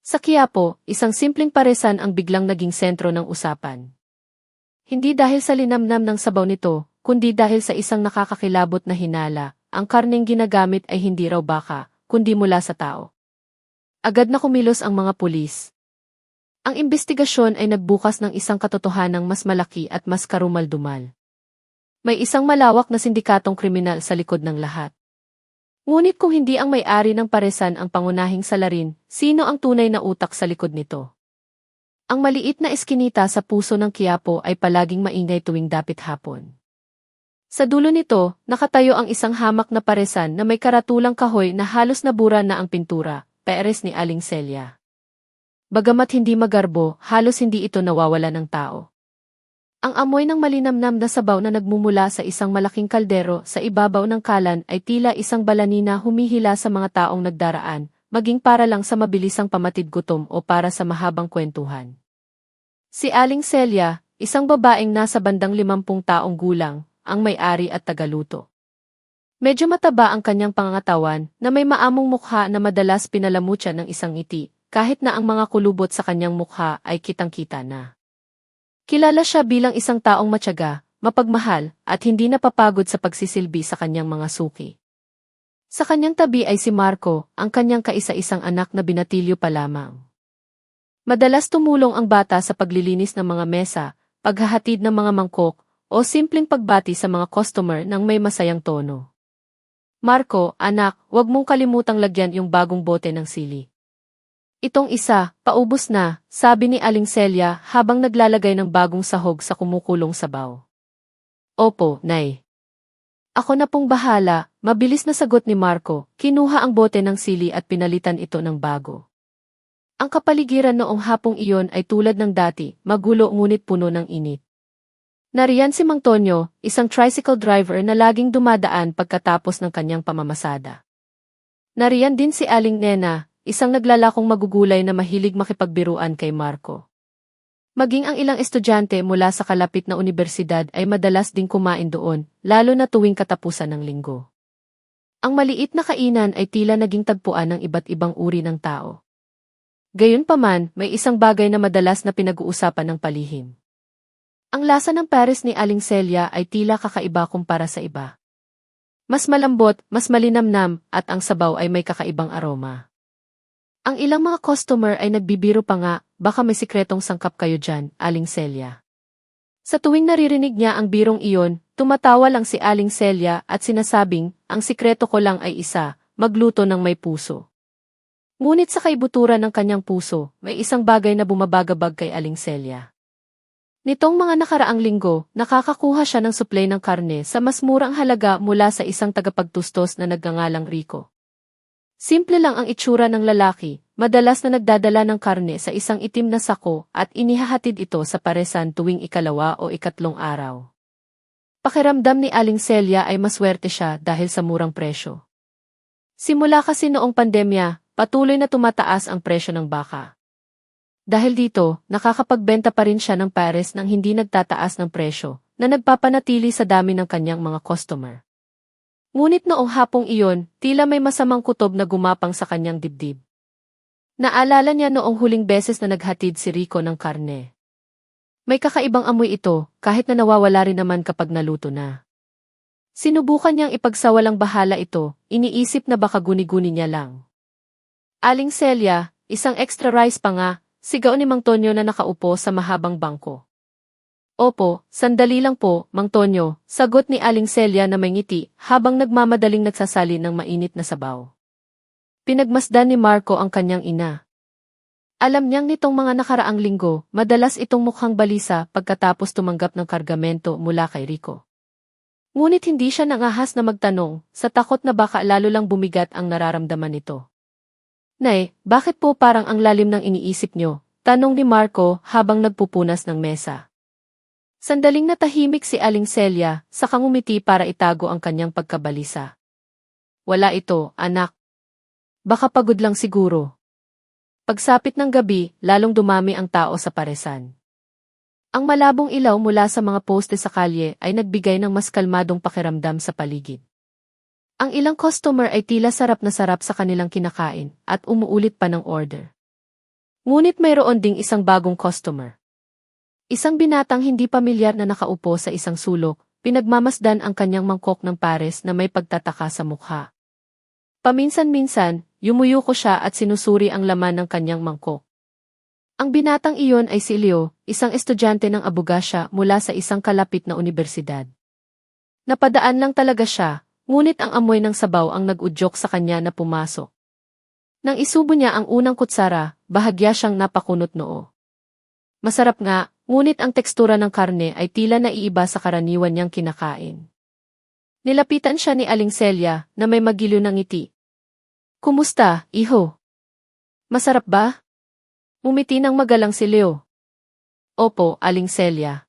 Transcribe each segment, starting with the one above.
Sa Quiapo, isang simpleng paresan ang biglang naging sentro ng usapan. Hindi dahil sa linamnam ng sabaw nito, kundi dahil sa isang nakakakilabot na hinala, ang karneng ginagamit ay hindi raw baka, kundi mula sa tao. Agad na kumilos ang mga pulis. Ang imbestigasyon ay nagbukas ng isang katotohanang mas malaki at mas karumal-dumal. May isang malawak na sindikatong kriminal sa likod ng lahat. Ngunit kung hindi ang may-ari ng paresan ang pangunahing salarin, sino ang tunay na utak sa likod nito? Ang maliit na eskinita sa puso ng Quiapo ay palaging maingay tuwing dapit hapon. Sa dulo nito, nakatayo ang isang hamak na paresan na may karatulang kahoy na halos nabura na ang pintura, Pares ni Aling Celia. Bagamat hindi magarbo, halos hindi ito nawawala ng tao. Ang amoy ng malinamnam na sabaw na nagmumula sa isang malaking kaldero sa ibabaw ng kalan ay tila isang balanina humihila sa mga taong nagdaraan, maging para lang sa mabilisang pamatid gutom o para sa mahabang kwentuhan. Si Aling Celia, isang babaeng nasa bandang 50 taong gulang, ang may-ari at tagaluto. Medyo mataba ang kanyang pangangatawan na may maamong mukha na madalas pinalamutya ng isang ngiti, kahit na ang mga kulubot sa kanyang mukha ay kitang-kita na. Kilala siya bilang isang taong matyaga, mapagmahal, at hindi napapagod sa pagsisilbi sa kanyang mga suki. Sa kanyang tabi ay si Marco, ang kanyang kaisa-isang anak na binatilyo pa lamang. Madalas tumulong ang bata sa paglilinis ng mga mesa, paghahatid ng mga mangkok, o simpleng pagbati sa mga customer ng may masayang tono. Marco, anak, huwag mong kalimutang lagyan yung bagong bote ng sili. Itong isa, paubos na, sabi ni Aling Celia habang naglalagay ng bagong sahog sa kumukulong sabaw. Opo, Nay. Ako na pong bahala, mabilis na sagot ni Marco, kinuha ang bote ng sili at pinalitan ito ng bago. Ang kapaligiran noong hapong iyon ay tulad ng dati, magulo ngunit puno ng init. Nariyan si Mang Tonyo, isang tricycle driver na laging dumadaan pagkatapos ng kanyang pamamasada. Nariyan din si Aling Nena, isang naglalakong magugulay na mahilig makipagbiruan kay Marco. Maging ang ilang estudyante mula sa kalapit na unibersidad ay madalas ding kumain doon, lalo na tuwing katapusan ng linggo. Ang maliit na kainan ay tila naging tagpuan ng iba't ibang uri ng tao. Gayunpaman, may isang bagay na madalas na pinag-uusapan ng palihim. Ang lasa ng Pares ni Aling Celia ay tila kakaiba kumpara sa iba. Mas malambot, mas malinamnam, at ang sabaw ay may kakaibang aroma. Ang ilang mga customer ay nagbibiro pa nga, baka may sikretong sangkap kayo dyan, Aling Celia. Sa tuwing naririnig niya ang birong iyon, tumatawa lang si Aling Celia at sinasabing, ang sikreto ko lang ay isa, magluto ng may puso. Ngunit sa kaibuturan ng kanyang puso, may isang bagay na bumabagabag kay Aling Celia. Nitong mga nakaraang linggo, nakakakuha siya ng suplay ng karne sa mas murang halaga mula sa isang tagapagtustos na nagngangalang Rico. Simple lang ang itsura ng lalaki, madalas na nagdadala ng karne sa isang itim na sako at inihahatid ito sa paresan tuwing ikalawa o ikatlong araw. Pakiramdam ni Aling Celia ay maswerte siya dahil sa murang presyo. Simula kasi noong pandemya, patuloy na tumataas ang presyo ng baka. Dahil dito, nakakapagbenta pa rin siya ng pares nang hindi nagtataas ng presyo, na nagpapanatili sa dami ng kanyang mga customer. Ngunit noong hapong iyon, tila may masamang kutob na gumapang sa kanyang dibdib. Naalala niya noong huling beses na naghatid si Rico ng karne. May kakaibang amoy ito, kahit na nawawala rin naman kapag naluto na. Sinubukan niyang ipagsawalang bahala ito, iniisip na baka guni-guni niya lang. Aling Celia, isang extra rice pa nga, sigaw ni Mang Tonyo na nakaupo sa mahabang bangko. Opo, sandali lang po, Mang Tonyo, sagot ni Aling Celia na may ngiti habang nagmamadaling nagsasalin ng mainit na sabaw. Pinagmasdan ni Marco ang kanyang ina. Alam niyang nitong mga nakaraang linggo, madalas itong mukhang balisa pagkatapos tumanggap ng kargamento mula kay Rico. Ngunit hindi siya nangahas na magtanong, sa takot na baka lalo lang bumigat ang nararamdaman nito. Nay, bakit po parang ang lalim ng iniisip niyo? Tanong ni Marco habang nagpupunas ng mesa. Sandaling natahimik si Aling Celia, saka ngumiti para itago ang kanyang pagkabalisa. Wala ito, anak. Baka pagod lang siguro. Pagsapit ng gabi, lalong dumami ang tao sa paresan. Ang malabong ilaw mula sa mga poste sa kalye ay nagbigay ng mas kalmadong pakiramdam sa paligid. Ang ilang customer ay tila sarap na sarap sa kanilang kinakain at umuulit pa ng order. Ngunit mayroon ding isang bagong customer. Isang binatang hindi pamilyar na nakaupo sa isang sulok, pinagmamasdan ang kanyang mangkok ng pares na may pagtataka sa mukha. Paminsan-minsan, yumuyuko siya at sinusuri ang laman ng kanyang mangkok. Ang binatang iyon ay si Leo, isang estudyante ng abogasya mula sa isang kalapit na unibersidad. Napadaan lang talaga siya, ngunit ang amoy ng sabaw ang nag-udyok sa kanya na pumasok. Nang isubo niya ang unang kutsara, bahagya siyang napakunot noo. Masarap nga, ngunit ang tekstura ng karne ay tila naiiba sa karaniwan niyang kinakain. Nilapitan siya ni Aling Celia na may magiliw ng ngiti. "Kumusta, iho? Masarap ba?" Umiti ng magalang si Leo. "Opo, Aling Celia.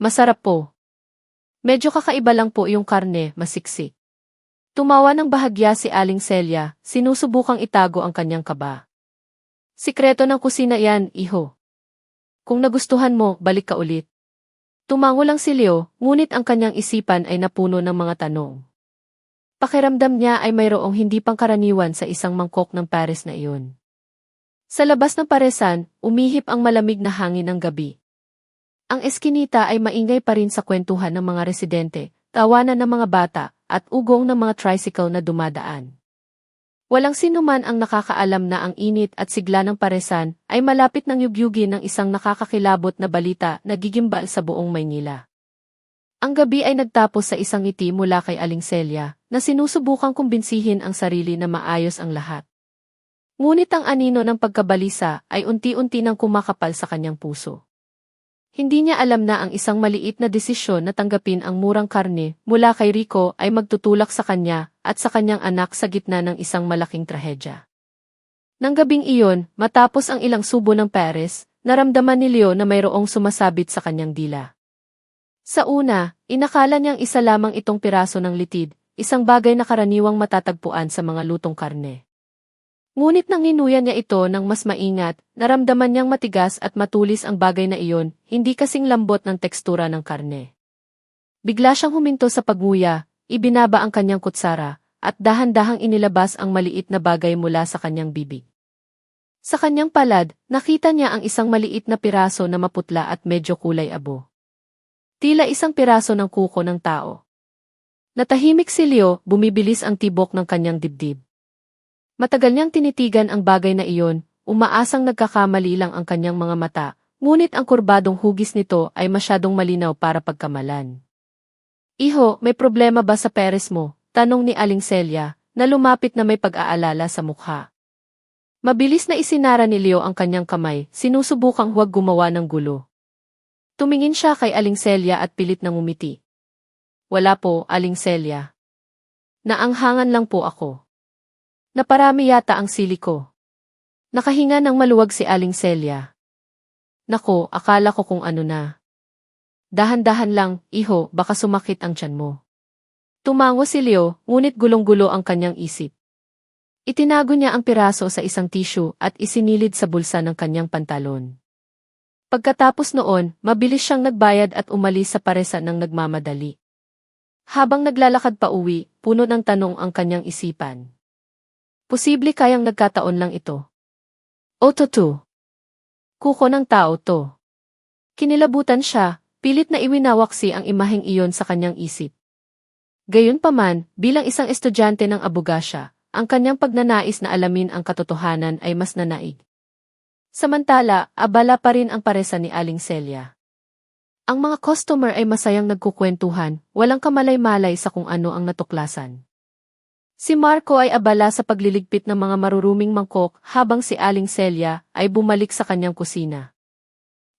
Masarap po. Medyo kakaiba lang po yung karne, masiksik." Tumawa ng bahagya si Aling Celia, sinusubukang itago ang kanyang kaba. "Sikreto ng kusina yan, iho. Kung nagustuhan mo, balik ka ulit." Tumango lang si Leo, ngunit ang kanyang isipan ay napuno ng mga tanong. Pakiramdam niya ay mayroong hindi pangkaraniwan sa isang mangkok ng pares na iyon. Sa labas ng paresan, umihip ang malamig na hangin ng gabi. Ang eskinita ay maingay pa rin sa kwentuhan ng mga residente, tawanan ng mga bata, at ugong ng mga tricycle na dumadaan. Walang sinuman ang nakakaalam na ang init at sigla ng paresan ay malapit ng yugyugin ng isang nakakakilabot na balita na gigimbal sa buong Maynila. Ang gabi ay nagtapos sa isang ngiti mula kay Aling Celia na sinusubukang kumbinsihin ang sarili na maayos ang lahat. Ngunit ang anino ng pagkabalisa ay unti-unti nang kumakapal sa kanyang puso. Hindi niya alam na ang isang maliit na desisyon na tanggapin ang murang karne mula kay Rico ay magtutulak sa kanya at sa kanyang anak sa gitna ng isang malaking trahedya. Nang gabing iyon, matapos ang ilang subo ng pares, naramdaman ni Leo na mayroong sumasabit sa kanyang dila. Sa una, inakala niyang isa lamang itong piraso ng litid, isang bagay na karaniwang matatagpuan sa mga lutong karne. Ngunit nang ninuyan niya ito ng mas maingat, naramdaman niyang matigas at matulis ang bagay na iyon, hindi kasing lambot ng tekstura ng karne. Bigla siyang huminto sa pagnguya, ibinaba ang kanyang kutsara, at dahan-dahang inilabas ang maliit na bagay mula sa kanyang bibig. Sa kanyang palad, nakita niya ang isang maliit na piraso na maputla at medyo kulay abo. Tila isang piraso ng kuko ng tao. Natahimik si Leo, bumibilis ang tibok ng kanyang dibdib. Matagal niyang tinitigan ang bagay na iyon, umaasang nagkakamali lang ang kanyang mga mata, ngunit ang kurbadong hugis nito ay masyadong malinaw para pagkamalan. "Iho, may problema ba sa peres mo?" tanong ni Aling Celia, na lumapit na may pag-aalala sa mukha. Mabilis na isinara ni Leo ang kanyang kamay, sinusubukang huwag gumawa ng gulo. Tumingin siya kay Aling Celia at pilit nang umiti. "Wala po, Aling Celia. Naanghangan lang po ako. Naparami yata ang sili ko." Nakahinga ng maluwag si Aling Celia. "Nako, akala ko kung ano na. Dahan-dahan lang, iho, baka sumakit ang tiyan mo." Tumango si Leo, ngunit gulong-gulo ang kanyang isip. Itinago niya ang piraso sa isang tissue at isinilid sa bulsa ng kanyang pantalon. Pagkatapos noon, mabilis siyang nagbayad at umalis sa paresan ng nagmamadali. Habang naglalakad pa uwi, puno ng tanong ang kanyang isipan. Posible kayang nagkataon lang ito. O totoo. Kuko ng tao to. Kinilabutan siya, pilit na iwinawaksi ang imaheng iyon sa kanyang isip. Gayunpaman, bilang isang estudyante ng abogasya, ang kanyang pagnanais na alamin ang katotohanan ay mas nanaig. Samantala, abala pa rin ang paresan ni Aling Celia. Ang mga customer ay masayang nagkukwentuhan, walang kamalay-malay sa kung ano ang natuklasan. Si Marco ay abala sa pagliligpit ng mga maruruming mangkok habang si Aling Celia ay bumalik sa kanyang kusina.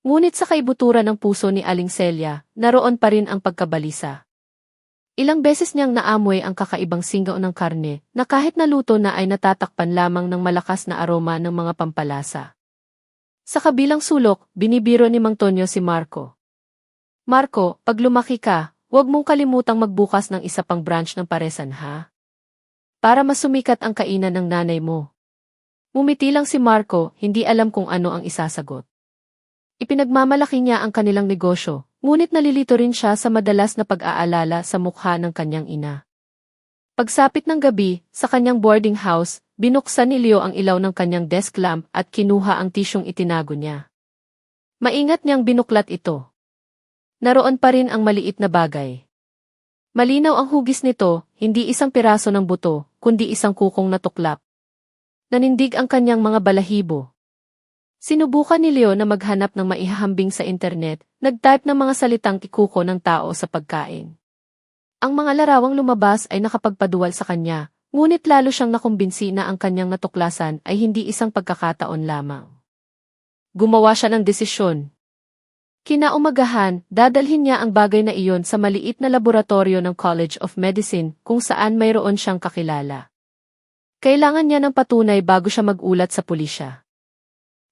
Ngunit sa kaibuturan ng puso ni Aling Celia, naroon pa rin ang pagkabalisa. Ilang beses niyang naamoy ang kakaibang singaw ng karne na kahit naluto na ay natatakpan lamang ng malakas na aroma ng mga pampalasa. Sa kabilang sulok, binibiro ni Mang Tonyo si Marco. "Marco, pag lumaki ka, huwag mong kalimutang magbukas ng isa pang branch ng paresan ha? Para masumikat ang kainan ng nanay mo." Ngumiti lang si Marco, hindi alam kung ano ang isasagot. Ipinagmamalaki niya ang kanilang negosyo, ngunit nalilito rin siya sa madalas na pag-aalala sa mukha ng kanyang ina. Pagsapit ng gabi, sa kanyang boarding house, binuksan ni Leo ang ilaw ng kanyang desk lamp at kinuha ang tisyong itinago niya. Maingat niyang binuklat ito. Naroon pa rin ang maliit na bagay. Malinaw ang hugis nito, hindi isang piraso ng buto, kundi isang kukong natuklap. Nanindig ang kanyang mga balahibo. Sinubukan ni Leo na maghanap ng maihahambing sa internet, nag-type ng mga salitang ikuko ng tao sa pagkain. Ang mga larawang lumabas ay nakapagpaduwal sa kanya, ngunit lalo siyang nakumbinsi na ang kanyang natuklasan ay hindi isang pagkakataon lamang. Gumawa siya ng desisyon. Kinaumagahan, dadalhin niya ang bagay na iyon sa maliit na laboratorio ng College of Medicine kung saan mayroon siyang kakilala. Kailangan niya ng patunay bago siya magulat sa pulisya.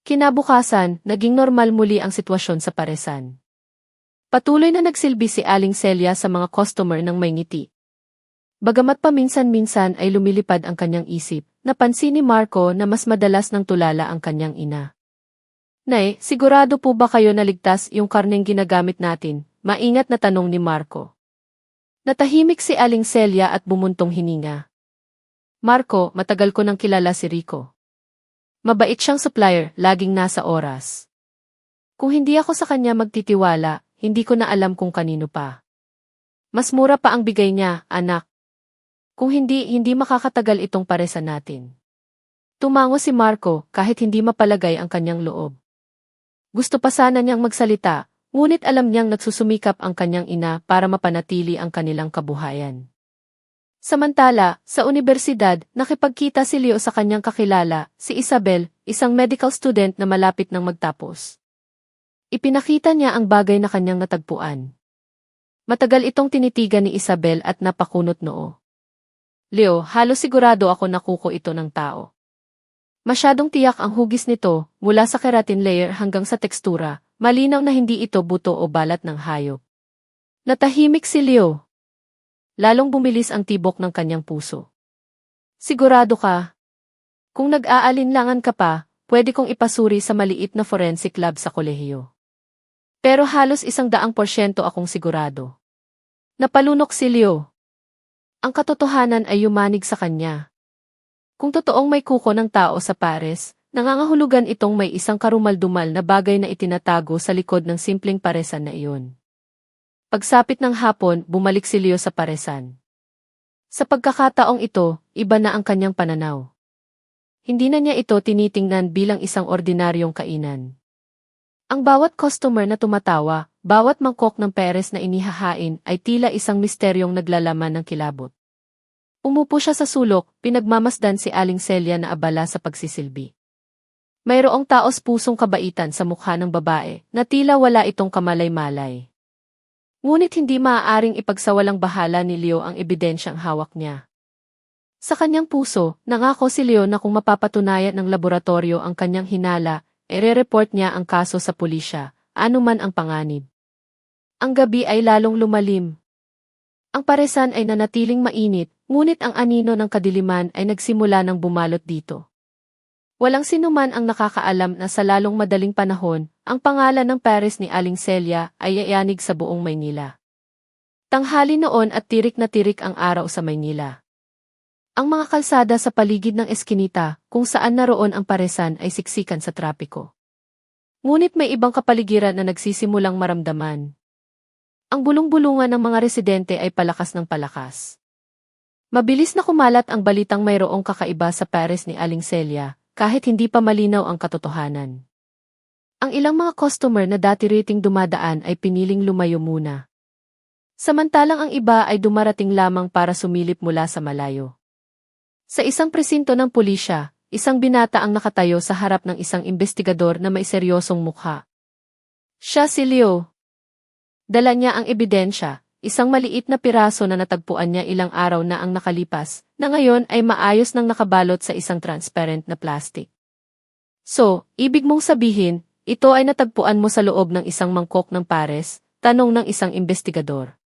Kinabukasan, naging normal muli ang sitwasyon sa paresan. Patuloy na nagsilbi si Aling Celia sa mga customer ng may ngiti. Bagamat paminsan-minsan ay lumilipad ang kanyang isip, napansin ni Marco na mas madalas nang tulala ang kanyang ina. Nay, sigurado po ba kayo na ligtas yung karneng ginagamit natin? Maingat na tanong ni Marco. Natahimik si Aling Celia at bumuntong hininga. Marco, matagal ko nang kilala si Rico. Mabait siyang supplier, laging nasa oras. Kung hindi ako sa kanya magtitiwala, hindi ko na alam kung kanino pa. Mas mura pa ang bigay niya, anak. Kung hindi makakatagal itong paresan natin. Tumango si Marco kahit hindi mapalagay ang kanyang loob. Gusto pa sana niyang magsalita, ngunit alam niyang nagsusumikap ang kanyang ina para mapanatili ang kanilang kabuhayan. Samantala, sa unibersidad, nakipagkita si Leo sa kanyang kakilala, si Isabel, isang medical student na malapit nang magtapos. Ipinakita niya ang bagay na kanyang natagpuan. Matagal itong tinitigan ni Isabel at napakunot noo. Leo, halos sigurado ako na kuko ito ng tao. Masyadong tiyak ang hugis nito, mula sa keratin layer hanggang sa tekstura, malinaw na hindi ito buto o balat ng hayop. Natahimik si Leo. Lalong bumilis ang tibok ng kanyang puso. Sigurado ka? Kung nag-aalinlangan ka pa, pwede kong ipasuri sa maliit na forensic lab sa kolehiyo. Pero halos 100% akong sigurado. Napalunok si Leo. Ang katotohanan ay yumanig sa kanya. Kung totoong may kuko ng tao sa pares, nangangahulugan itong may isang karumal-dumal na bagay na itinatago sa likod ng simpleng paresan na iyon. Pagsapit ng hapon, bumalik si Leo sa paresan. Sa pagkakataong ito, iba na ang kanyang pananaw. Hindi na niya ito tinitingnan bilang isang ordinaryong kainan. Ang bawat customer na tumatawa, bawat mangkok ng peres na inihahain ay tila isang misteryong naglalaman ng kilabot. Umupo siya sa sulok, pinagmamasdan si Aling Celia na abala sa pagsisilbi. Mayroong taos pusong kabaitan sa mukha ng babae na tila wala itong kamalay-malay. Ngunit hindi maaaring ipagsawalang bahala ni Leo ang ebidensyang hawak niya. Sa kanyang puso, nangako si Leo na kung mapapatunayan ng laboratorio ang kanyang hinala, ire-report niya ang kaso sa pulisya, anuman ang panganib. Ang gabi ay lalong lumalim. Ang paresan ay nanatiling mainit, ngunit ang anino ng kadiliman ay nagsimula ng bumalot dito. Walang sinuman ang nakakaalam na sa lalong madaling panahon, ang pangalan ng pares ni Aling Celia ay yayanig sa buong Maynila. Tanghali noon at tirik na tirik ang araw sa Maynila. Ang mga kalsada sa paligid ng eskinita, kung saan naroon ang paresan ay siksikan sa trapiko. Ngunit may ibang kapaligiran na nagsisimulang maramdaman. Ang bulong-bulungan ng mga residente ay palakas ng palakas. Mabilis na kumalat ang balitang mayroong kakaiba sa pares ni Aling Celia, kahit hindi pa malinaw ang katotohanan. Ang ilang mga customer na dati riting dumadaan ay piniling lumayo muna. Samantalang ang iba ay dumarating lamang para sumilip mula sa malayo. Sa isang presinto ng pulisya, isang binata ang nakatayo sa harap ng isang investigador na may seryosong mukha. Siya si Leo. Dala niya ang ebidensya, isang maliit na piraso na natagpuan niya ilang araw na ang nakalipas, na ngayon ay maayos nang nakabalot sa isang transparent na plastic. So, ibig mong sabihin, ito ay natagpuan mo sa loob ng isang mangkok ng pares? Tanong ng isang investigador.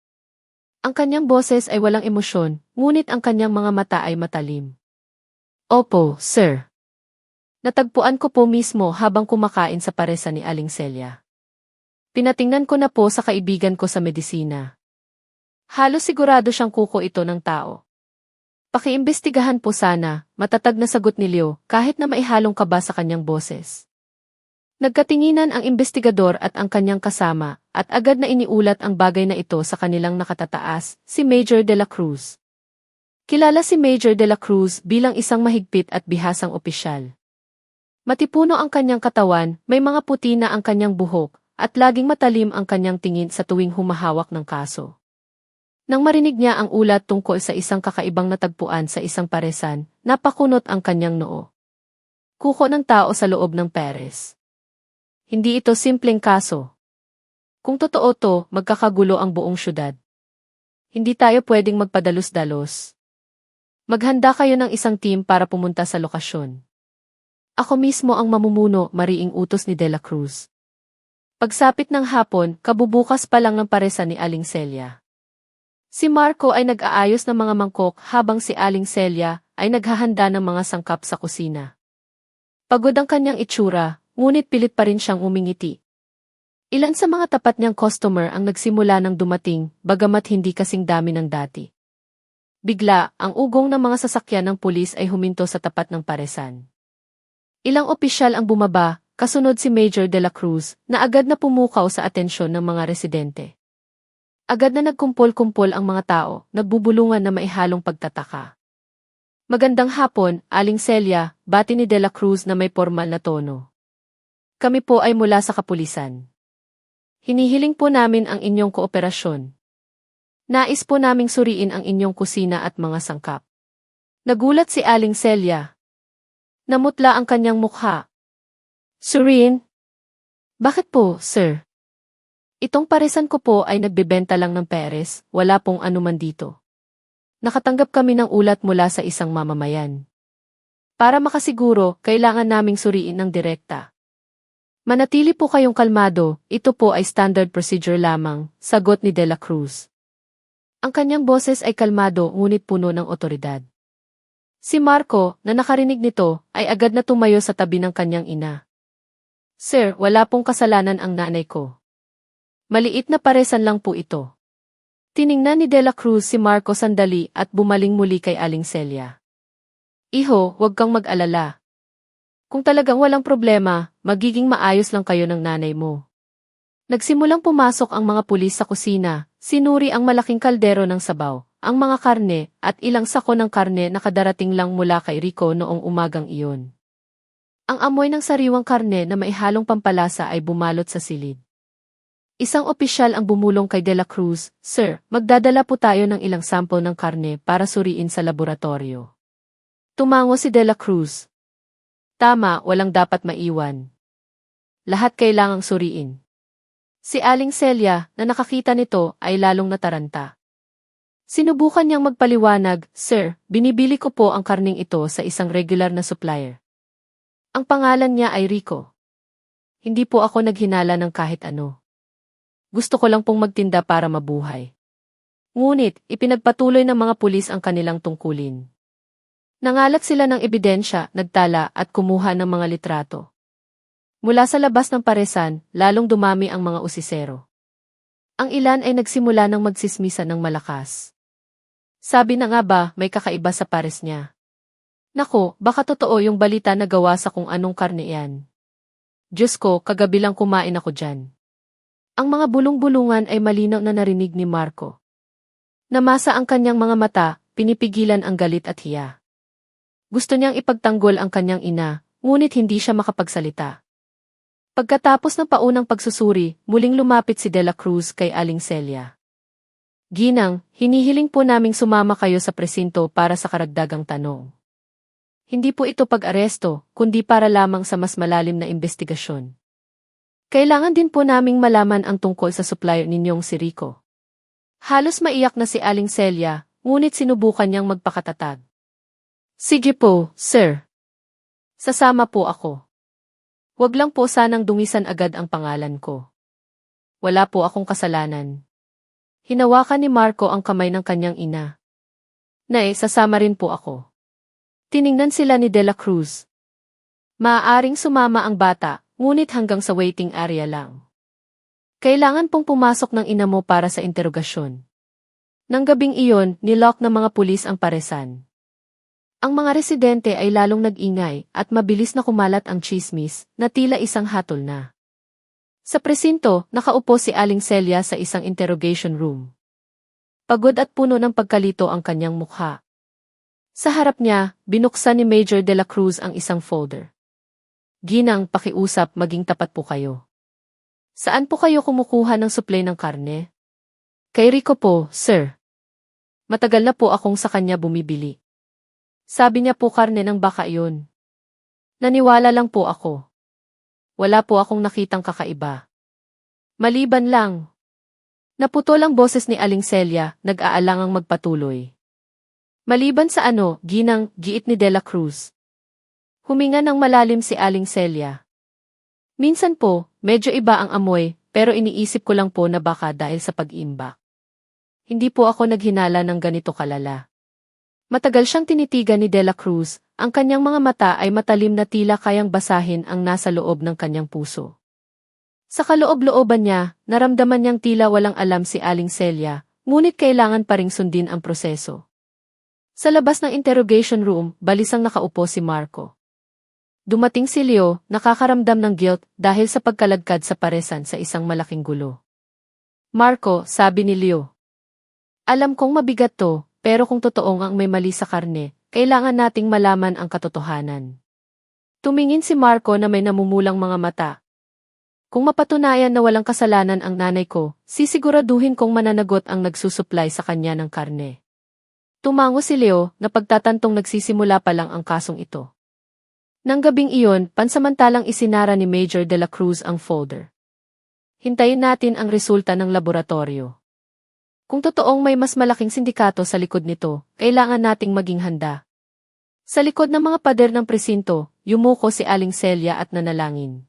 Ang kanyang boses ay walang emosyon, ngunit ang kanyang mga mata ay matalim. Opo, sir. Natagpuan ko po mismo habang kumakain sa paresan ni Aling Celia. Pinatingnan ko na po sa kaibigan ko sa medisina. Halos sigurado siyang kuko ito ng tao. Pakiimbestigahan po sana, matatag na sagot ni Leo kahit na maihalong kaba sa kanyang boses. Nagkatinginan ang imbestigador at ang kanyang kasama at agad na iniulat ang bagay na ito sa kanilang nakatataas, si Major de la Cruz. Kilala si Major de la Cruz bilang isang mahigpit at bihasang opisyal. Matipuno ang kanyang katawan, may mga puti na ang kanyang buhok, at laging matalim ang kanyang tingin sa tuwing humahawak ng kaso. Nang marinig niya ang ulat tungkol sa isang kakaibang natagpuan sa isang paresan, napakunot ang kanyang noo. Kuko ng tao sa loob ng Perez. Hindi ito simpleng kaso. Kung totoo to, magkakagulo ang buong syudad. Hindi tayo pwedeng magpadalos-dalos. Maghanda kayo ng isang team para pumunta sa lokasyon. Ako mismo ang mamumuno, mariing utos ni De La Cruz. Pagsapit ng hapon, kabubukas pa lang ng paresan ni Aling Celia. Si Marco ay nag-aayos ng mga mangkok habang si Aling Celia ay naghahanda ng mga sangkap sa kusina. Pagod ang kanyang itsura, ngunit pilit pa rin siyang umingiti. Ilan sa mga tapat niyang customer ang nagsimula ng dumating, bagamat hindi kasing dami ng dati. Bigla, ang ugong ng mga sasakyan ng pulis ay huminto sa tapat ng paresan. Ilang opisyal ang bumaba, kasunod si Major de la Cruz, na agad na pumukaw sa atensyon ng mga residente. Agad na nagkumpol-kumpol ang mga tao, nagbubulungan na maihalong pagtataka. Magandang hapon, Aling Celia, bati ni de la Cruz na may formal na tono. Kami po ay mula sa kapulisan. Hinihiling po namin ang inyong kooperasyon. Nais po naming suriin ang inyong kusina at mga sangkap. Nagulat si Aling Celia. Namutla ang kanyang mukha. Suriin? Bakit po, sir? Itong paresan ko po ay nagbebenta lang ng Perez, wala pong anuman dito. Nakatanggap kami ng ulat mula sa isang mamamayan. Para makasiguro, kailangan naming suriin ng direkta. Manatili po kayong kalmado, ito po ay standard procedure lamang, sagot ni De La Cruz. Ang kanyang boses ay kalmado ngunit puno ng otoridad. Si Marco, na nakarinig nito, ay agad na tumayo sa tabi ng kanyang ina. Sir, wala pong kasalanan ang nanay ko. Maliit na paresan lang po ito. Tiningnan ni De La Cruz si Marco sandali at bumaling muli kay Aling Celia. Iho, huwag kang mag-alala. Kung talagang walang problema, magiging maayos lang kayo ng nanay mo. Nagsimulang pumasok ang mga pulis sa kusina, sinuri ang malaking kaldero ng sabaw, ang mga karne, at ilang sako ng karne na kadarating lang mula kay Rico noong umagang iyon. Ang amoy ng sariwang karne na maihalong pampalasa ay bumalot sa silid. Isang opisyal ang bumulong kay De La Cruz, Sir, magdadala po tayo ng ilang sample ng karne para suriin sa laboratorio. Tumango si De La Cruz. Tama, walang dapat maiwan. Lahat kailangang suriin. Si Aling Celia, na nakakita nito, ay lalong nataranta. Sinubukan niyang magpaliwanag, Sir, binibili ko po ang karning ito sa isang regular na supplier. Ang pangalan niya ay Rico. Hindi po ako naghinala ng kahit ano. Gusto ko lang pong magtinda para mabuhay. Ngunit, ipinagpatuloy ng mga pulis ang kanilang tungkulin. Nangalat sila ng ebidensya, nagtala at kumuha ng mga litrato. Mula sa labas ng paresan, lalong dumami ang mga usisero. Ang ilan ay nagsimula ng magsismisan ng malakas. Sabi na nga ba, may kakaiba sa pares niya. Nako, baka totoo yung balita na gawa sa kung anong karne yan. Diyos ko, kagabi lang kumain ako dyan. Ang mga bulong-bulungan ay malinaw na narinig ni Marco. Namasa ang kanyang mga mata, pinipigilan ang galit at hiya. Gusto niyang ipagtanggol ang kanyang ina, ngunit hindi siya makapagsalita. Pagkatapos ng paunang pagsusuri, muling lumapit si De La Cruz kay Aling Celia. Ginang, hinihiling po naming sumama kayo sa presinto para sa karagdagang tanong. Hindi po ito pag-aresto, kundi para lamang sa mas malalim na investigasyon. Kailangan din po naming malaman ang tungkol sa supplier ninyong si Rico. Halos maiyak na si Aling Celia, ngunit sinubukan niyang magpakatatag. Sige po, sir. Sasama po ako. Huwag lang po sanang dungisan agad ang pangalan ko. Wala po akong kasalanan. Hinawakan ni Marco ang kamay ng kanyang ina. Nay, sasama rin po ako. Tiningnan sila ni De La Cruz. Maaaring sumama ang bata, ngunit hanggang sa waiting area lang. Kailangan pong pumasok ng ina mo para sa interogasyon. Nang gabing iyon, nilock ng mga pulis ang paresan. Ang mga residente ay lalong nag-ingay at mabilis na kumalat ang tsismis na tila isang hatol na. Sa presinto, nakaupo si Aling Celia sa isang interrogation room. Pagod at puno ng pagkalito ang kanyang mukha. Sa harap niya, binuksan ni Major de la Cruz ang isang folder. Ginang, pakiusap, maging tapat po kayo. Saan po kayo kumukuha ng supply ng karne? Kay Rico po, sir. Matagal na po akong sa kanya bumibili. Sabi niya po karne ng baka yun. Naniwala lang po ako. Wala po akong nakitang kakaiba. Maliban lang. Naputol ang boses ni Aling Celia, nag-aalangang magpatuloy. Maliban sa ano, ginang, giit ni De La Cruz. Huminga ng malalim si Aling Celia. Minsan po, medyo iba ang amoy, pero iniisip ko lang po na baka dahil sa pag-imbak. Hindi po ako naghinala ng ganito kalala. Matagal siyang tinitigan ni De La Cruz, ang kanyang mga mata ay matalim na tila kayang basahin ang nasa loob ng kanyang puso. Sa kaloob-looban niya, naramdaman niyang tila walang alam si Aling Celia, ngunit kailangan pa ring sundin ang proseso. Sa labas ng interrogation room, balisang nakaupo si Marco. Dumating si Leo, nakakaramdam ng guilt dahil sa pagkalagkad sa paresan sa isang malaking gulo. Marco, sabi ni Leo. Alam kong mabigat to, pero kung totoong ang may mali sa karne, kailangan nating malaman ang katotohanan. Tumingin si Marco na may namumulang mga mata. Kung mapatunayan na walang kasalanan ang nanay ko, sisiguraduhin kong mananagot ang nagsusupply sa kanya ng karne. Tumango si Leo na pagtatantong nagsisimula pa lang ang kasong ito. Nang gabing iyon, pansamantalang isinara ni Major de la Cruz ang folder. Hintayin natin ang resulta ng laboratorio. Kung totoong may mas malaking sindikato sa likod nito, kailangan nating maging handa. Sa likod ng mga pader ng presinto, yumuko si Aling Celia at nanalangin.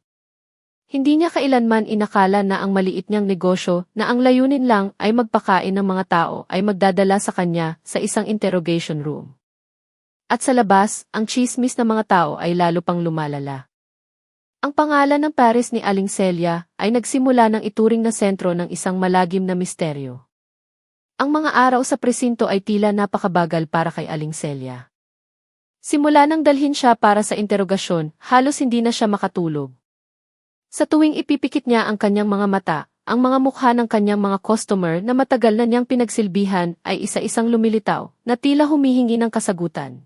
Hindi niya kailanman inakala na ang maliit niyang negosyo na ang layunin lang ay magpakain ng mga tao ay magdadala sa kanya sa isang interrogation room. At sa labas, ang tsismis ng mga tao ay lalo pang lumalala. Ang pangalan ng Paris ni Aling Celia ay nagsimula ng ituring na sentro ng isang malagim na misteryo. Ang mga araw sa presinto ay tila napakabagal para kay Aling Celia. Simula nang dalhin siya para sa interogasyon, halos hindi na siya makatulog. Sa tuwing ipipikit niya ang kanyang mga mata, ang mga mukha ng kanyang mga customer na matagal na niyang pinagsilbihan ay isa-isang lumilitaw, na tila humihingi ng kasagutan.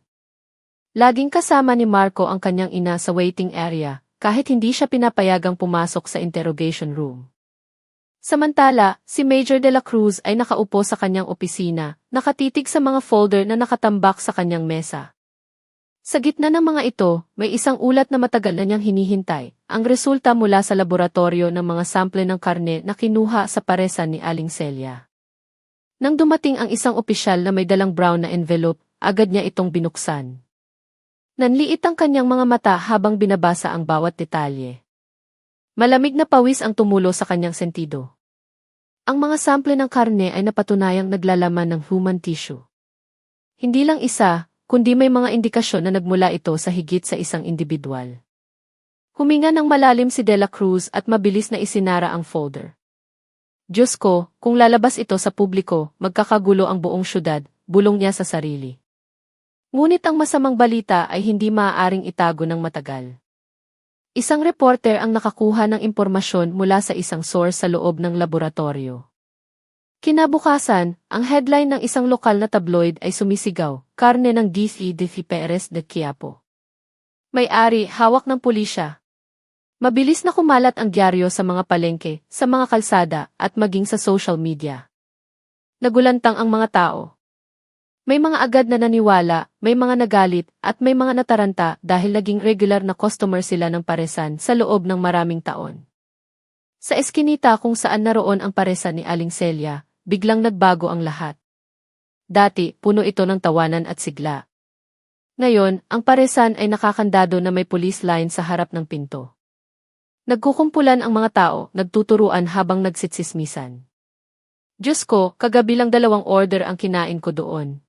Laging kasama ni Marco ang kanyang ina sa waiting area, kahit hindi siya pinapayagang pumasok sa interrogation room. Samantala, si Major de la Cruz ay nakaupo sa kanyang opisina, nakatitig sa mga folder na nakatambak sa kanyang mesa. Sa gitna ng mga ito, may isang ulat na matagal na niyang hinihintay, ang resulta mula sa laboratorio ng mga sample ng karne na kinuha sa paresan ni Aling Celia. Nang dumating ang isang opisyal na may dalang brown na envelope, agad niya itong binuksan. Nanliit ang kanyang mga mata habang binabasa ang bawat detalye. Malamig na pawis ang tumulo sa kanyang sentido. Ang mga sample ng karne ay napatunayang naglalaman ng human tissue. Hindi lang isa, kundi may mga indikasyon na nagmula ito sa higit sa isang individual. Huminga ng malalim si De La Cruz at mabilis na isinara ang folder. Diyos ko, kung lalabas ito sa publiko, magkakagulo ang buong syudad, bulong niya sa sarili. Ngunit ang masamang balita ay hindi maaaring itago ng matagal. Isang reporter ang nakakuha ng impormasyon mula sa isang source sa loob ng laboratorio. Kinabukasan, ang headline ng isang lokal na tabloid ay sumisigaw, karne ng D.C. Perez de Quiapo. May-ari, hawak ng pulisya. Mabilis na kumalat ang dyaryo sa mga palengke, sa mga kalsada, at maging sa social media. Nagulantang ang mga tao. May mga agad na naniwala, may mga nagalit, at may mga nataranta dahil naging regular na customer sila ng paresan sa loob ng maraming taon. Sa eskinita kung saan naroon ang paresan ni Aling Celia, biglang nagbago ang lahat. Dati, puno ito ng tawanan at sigla. Ngayon, ang paresan ay nakakandado na may police line sa harap ng pinto. Nagkukumpulan ang mga tao, nagtuturuan habang nagsitsismisan. Diyos ko, kagabi lang 2 order ang kinain ko doon.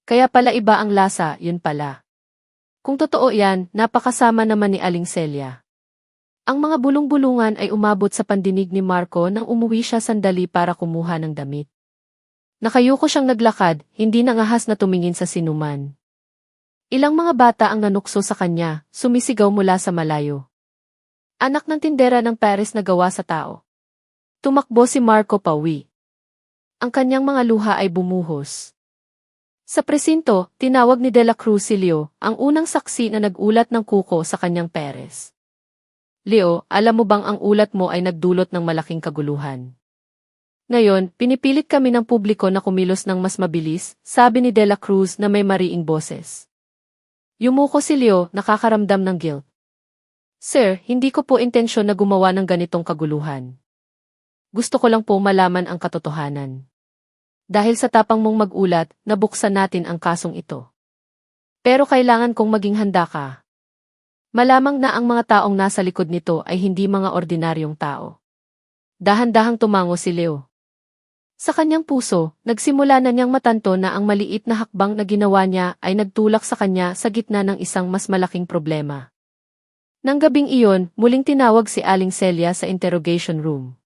Kaya pala iba ang lasa, yun pala. Kung totoo yan, napakasama naman ni Aling Celia. Ang mga bulong-bulungan ay umabot sa pandinig ni Marco nang umuwi siya sandali para kumuha ng damit. Nakayuko siyang naglakad, hindi nangahas na tumingin sa sinuman. Ilang mga bata ang nanukso sa kanya, sumisigaw mula sa malayo. Anak ng tindera ng Paris na gawa sa tao. Tumakbo si Marco pauwi. Ang kanyang mga luha ay bumuhos. Sa presinto, tinawag ni De La Cruz si Leo, ang unang saksi na nag-ulat ng kuko sa kanyang Paris. Leo, alam mo bang ang ulat mo ay nagdulot ng malaking kaguluhan? Ngayon, pinipilit kami ng publiko na kumilos ng mas mabilis, sabi ni De La Cruz na may mariing boses. Yumuko si Leo, nakakaramdam ng guilt. Sir, hindi ko po intensyon na gumawa ng ganitong kaguluhan. Gusto ko lang po malaman ang katotohanan. Dahil sa tapang mong mag-ulat, nabuksan natin ang kasong ito. Pero kailangan kong maging handa ka. Malamang na ang mga taong nasa likod nito ay hindi mga ordinaryong tao. Dahan-dahang tumango si Leo. Sa kanyang puso, nagsimula na niyang matanto na ang maliit na hakbang na ginawa niya ay nagtulak sa kanya sa gitna ng isang mas malaking problema. Nang gabing iyon, muling tinawag si Aling Celia sa interrogation room.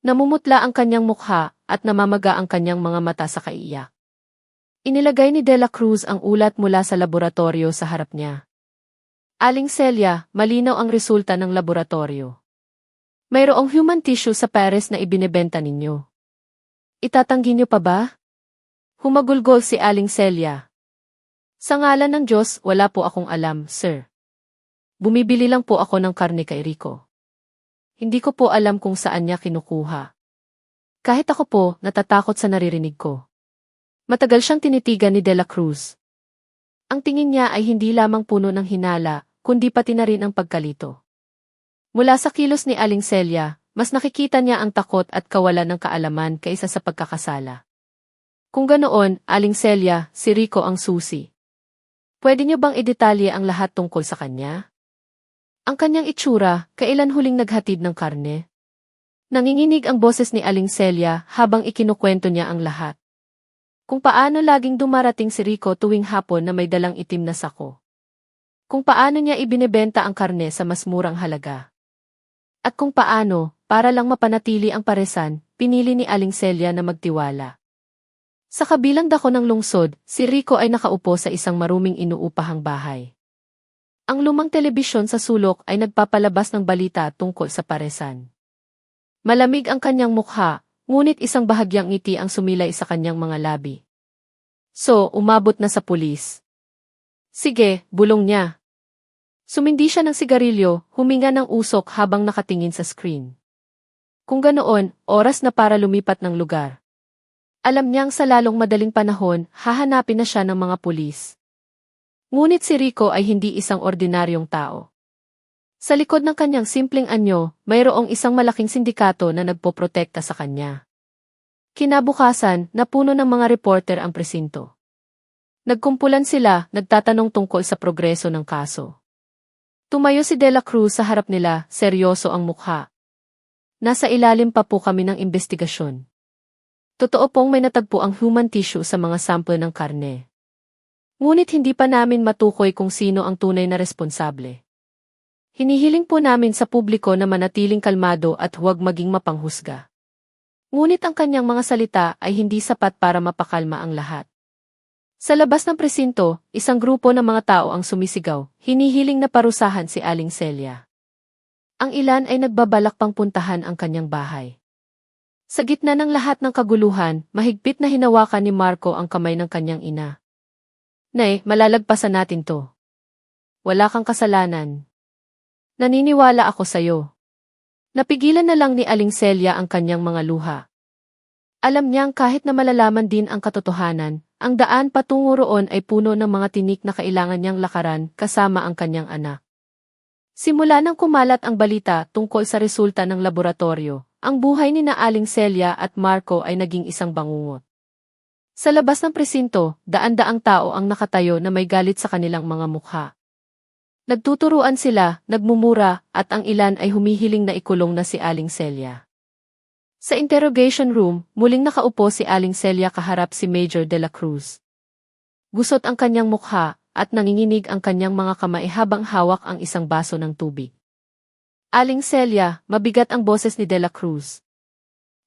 Namumutla ang kanyang mukha at namamaga ang kanyang mga mata sa kaiyak. Inilagay ni De La Cruz ang ulat mula sa laboratorio sa harap niya. Aling Celia, malinaw ang resulta ng laboratorio. Mayroong human tissue sa Paris na ibinebenta ninyo. Itatanggi niyo pa ba? Humagulgol si Aling Celia. Sa ngalan ng Diyos, wala po akong alam, sir. Bumibili lang po ako ng karne kay Rico. Hindi ko po alam kung saan niya kinukuha. Kahit ako po, natatakot sa naririnig ko. Matagal siyang tinitigan ni De La Cruz. Ang tingin niya ay hindi lamang puno ng hinala, kundi pati na rin ang pagkalito. Mula sa kilos ni Aling Celia, mas nakikita niya ang takot at kawalan ng kaalaman kaysa sa pagkakasala. Kung ganoon, Aling Celia, si Rico ang susi. Pwede niyo bang idetalye ang lahat tungkol sa kanya? Ang kanyang itsura, kailan huling naghatid ng karne? Nanginginig ang boses ni Aling Celia habang ikinukwento niya ang lahat. Kung paano laging dumarating si Rico tuwing hapon na may dalang itim na sako. Kung paano niya ibinebenta ang karne sa mas murang halaga. At kung paano, para lang mapanatili ang paresan, pinili ni Aling Celia na magtiwala. Sa kabilang dako ng lungsod, si Rico ay nakaupo sa isang maruming inuupahang bahay. Ang lumang telebisyon sa sulok ay nagpapalabas ng balita tungkol sa paresan. Malamig ang kanyang mukha, ngunit isang bahagyang ngiti ang sumilay sa kanyang mga labi. So, umabot na sa pulis. Sige, bulong niya. Sumindi siya ng sigarilyo, huminga ng usok habang nakatingin sa screen. Kung ganoon, oras na para lumipat ng lugar. Alam niyang sa lalong madaling panahon, hahanapin na siya ng mga pulis. Ngunit si Rico ay hindi isang ordinaryong tao. Sa likod ng kanyang simpleng anyo, mayroong isang malaking sindikato na nagpoprotekta sa kanya. Kinabukasan, napuno ng mga reporter ang presinto. Nagkumpulan sila, nagtatanong tungkol sa progreso ng kaso. Tumayo si De La Cruz sa harap nila, seryoso ang mukha. Nasa ilalim pa po kami ng investigasyon. Totoo pong may natagpo ang human tissue sa mga sample ng karne. Ngunit hindi pa namin matukoy kung sino ang tunay na responsable. Hinihiling po namin sa publiko na manatiling kalmado at huwag maging mapanghusga. Ngunit ang kanyang mga salita ay hindi sapat para mapakalma ang lahat. Sa labas ng presinto, isang grupo ng mga tao ang sumisigaw, hinihiling na parusahan si Aling Celia. Ang ilan ay nagbabalak pang puntahan ang kanyang bahay. Sa gitna ng lahat ng kaguluhan, mahigpit na hinawakan ni Marco ang kamay ng kanyang ina. Nay, malalagpasan natin to. Wala kang kasalanan. Naniniwala ako sa'yo. Napigilan na lang ni Aling Celia ang kanyang mga luha. Alam niyang kahit na malalaman din ang katotohanan, ang daan patungo roon ay puno ng mga tinik na kailangan niyang lakaran kasama ang kanyang anak. Simula nang kumalat ang balita tungkol sa resulta ng laboratorio, ang buhay ni Aling Celia at Marco ay naging isang bangungot. Sa labas ng presinto, daan-daang tao ang nakatayo na may galit sa kanilang mga mukha. Nagtuturuan sila, nagmumura, at ang ilan ay humihiling na ikulong na si Aling Celia. Sa interrogation room, muling nakaupo si Aling Celia kaharap si Major De La Cruz. Gusot ang kanyang mukha, at nanginginig ang kanyang mga kamay habang hawak ang isang baso ng tubig. Aling Celia, mabigat ang boses ni De La Cruz.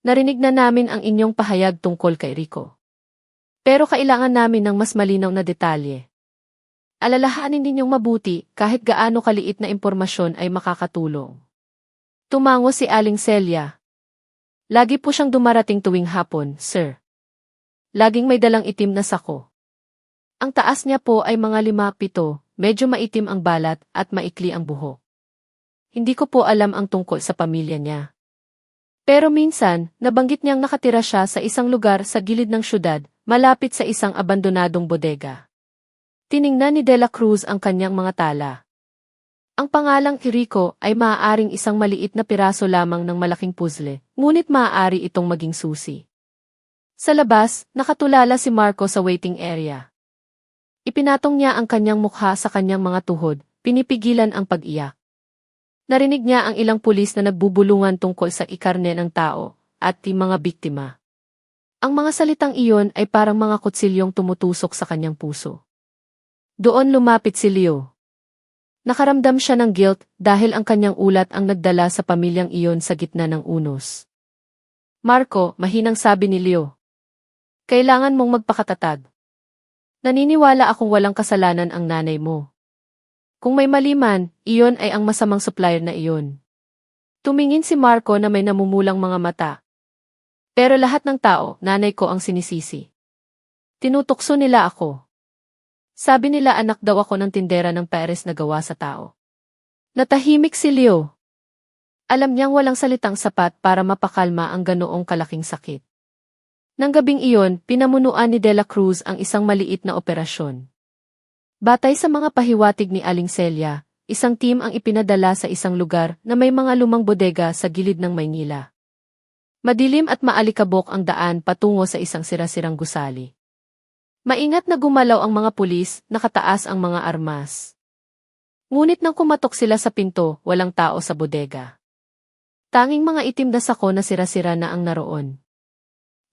Narinig na namin ang inyong pahayag tungkol kay Rico. Pero kailangan namin ng mas malinaw na detalye. Alalahanin ninyong mabuti kahit gaano kaliit na impormasyon ay makakatulong. Tumango si Aling Celia. Lagi po siyang dumarating tuwing hapon, sir. Laging may dalang itim na sako. Ang taas niya po ay mga 5'7", medyo maitim ang balat at maikli ang buhok. Hindi ko po alam ang tungkol sa pamilya niya. Pero minsan, nabanggit niyang nakatira siya sa isang lugar sa gilid ng syudad, malapit sa isang abandonadong bodega. Tiningnan ni De La Cruz ang kanyang mga tala. Ang pangalang Rico ay maaaring isang maliit na piraso lamang ng malaking puzzle, ngunit maaari itong maging susi. Sa labas, nakatulala si Marco sa waiting area. Ipinatong niya ang kanyang mukha sa kanyang mga tuhod, pinipigilan ang pag-iyak. Narinig niya ang ilang pulis na nagbubulungan tungkol sa ikarne ng tao at mga biktima. Ang mga salitang iyon ay parang mga kutsilyong tumutusok sa kanyang puso. Doon lumapit si Leo. Nakaramdam siya ng guilt dahil ang kanyang ulat ang nagdala sa pamilyang iyon sa gitna ng unos. Marco, mahinang sabi ni Leo. Kailangan mong magpakatatag. Naniniwala akong walang kasalanan ang nanay mo. Kung may mali man, iyon ay ang masamang supplier na iyon. Tumingin si Marco na may namumulang mga mata. Pero lahat ng tao, nanay ko ang sinisisi. Tinutukso nila ako. Sabi nila anak daw ako ng tindera ng pares na gawa sa tao. Natahimik si Leo. Alam niyang walang salitang sapat para mapakalma ang ganoong kalaking sakit. Nang gabing iyon, pinamunuan ni De La Cruz ang isang maliit na operasyon. Batay sa mga pahiwatig ni Aling Celia, isang team ang ipinadala sa isang lugar na may mga lumang bodega sa gilid ng Maynila. Madilim at maalikabok ang daan patungo sa isang sira-sirang gusali. Maingat na gumalaw ang mga pulis, nakataas ang mga armas. Ngunit nang kumatok sila sa pinto, walang tao sa bodega. Tanging mga itim na sako na sira-sira na ang naroon.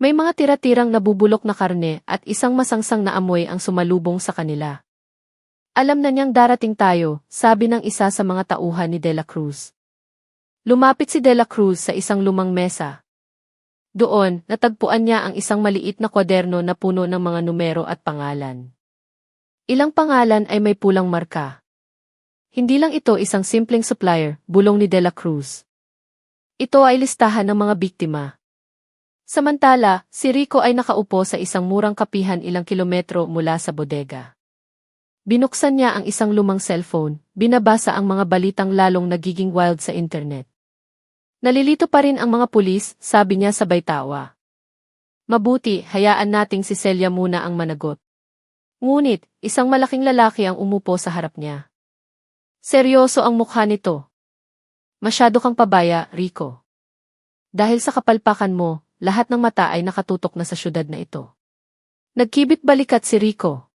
May mga tira-tirang nabubulok na karne at isang masangsang na amoy ang sumalubong sa kanila. Alam na niyang darating tayo, sabi ng isa sa mga tauhan ni De La Cruz. Lumapit si De La Cruz sa isang lumang mesa. Doon, natagpuan niya ang isang maliit na kwaderno na puno ng mga numero at pangalan. Ilang pangalan ay may pulang marka. Hindi lang ito isang simpleng supplier, bulong ni De La Cruz. Ito ay listahan ng mga biktima. Samantala, si Rico ay nakaupo sa isang murang kapihan ilang kilometro mula sa bodega. Binuksan niya ang isang lumang cellphone, binabasa ang mga balitang lalong nagiging wild sa internet. Nalilito pa rin ang mga pulis, sabi niya sabay tawa. Mabuti, hayaan nating si Celia muna ang managot. Ngunit, isang malaking lalaki ang umupo sa harap niya. Seryoso ang mukha nito. Masyado kang pabaya, Rico. Dahil sa kapalpakan mo, lahat ng mata ay nakatutok na sa syudad na ito. Nagkibit balikat si Rico.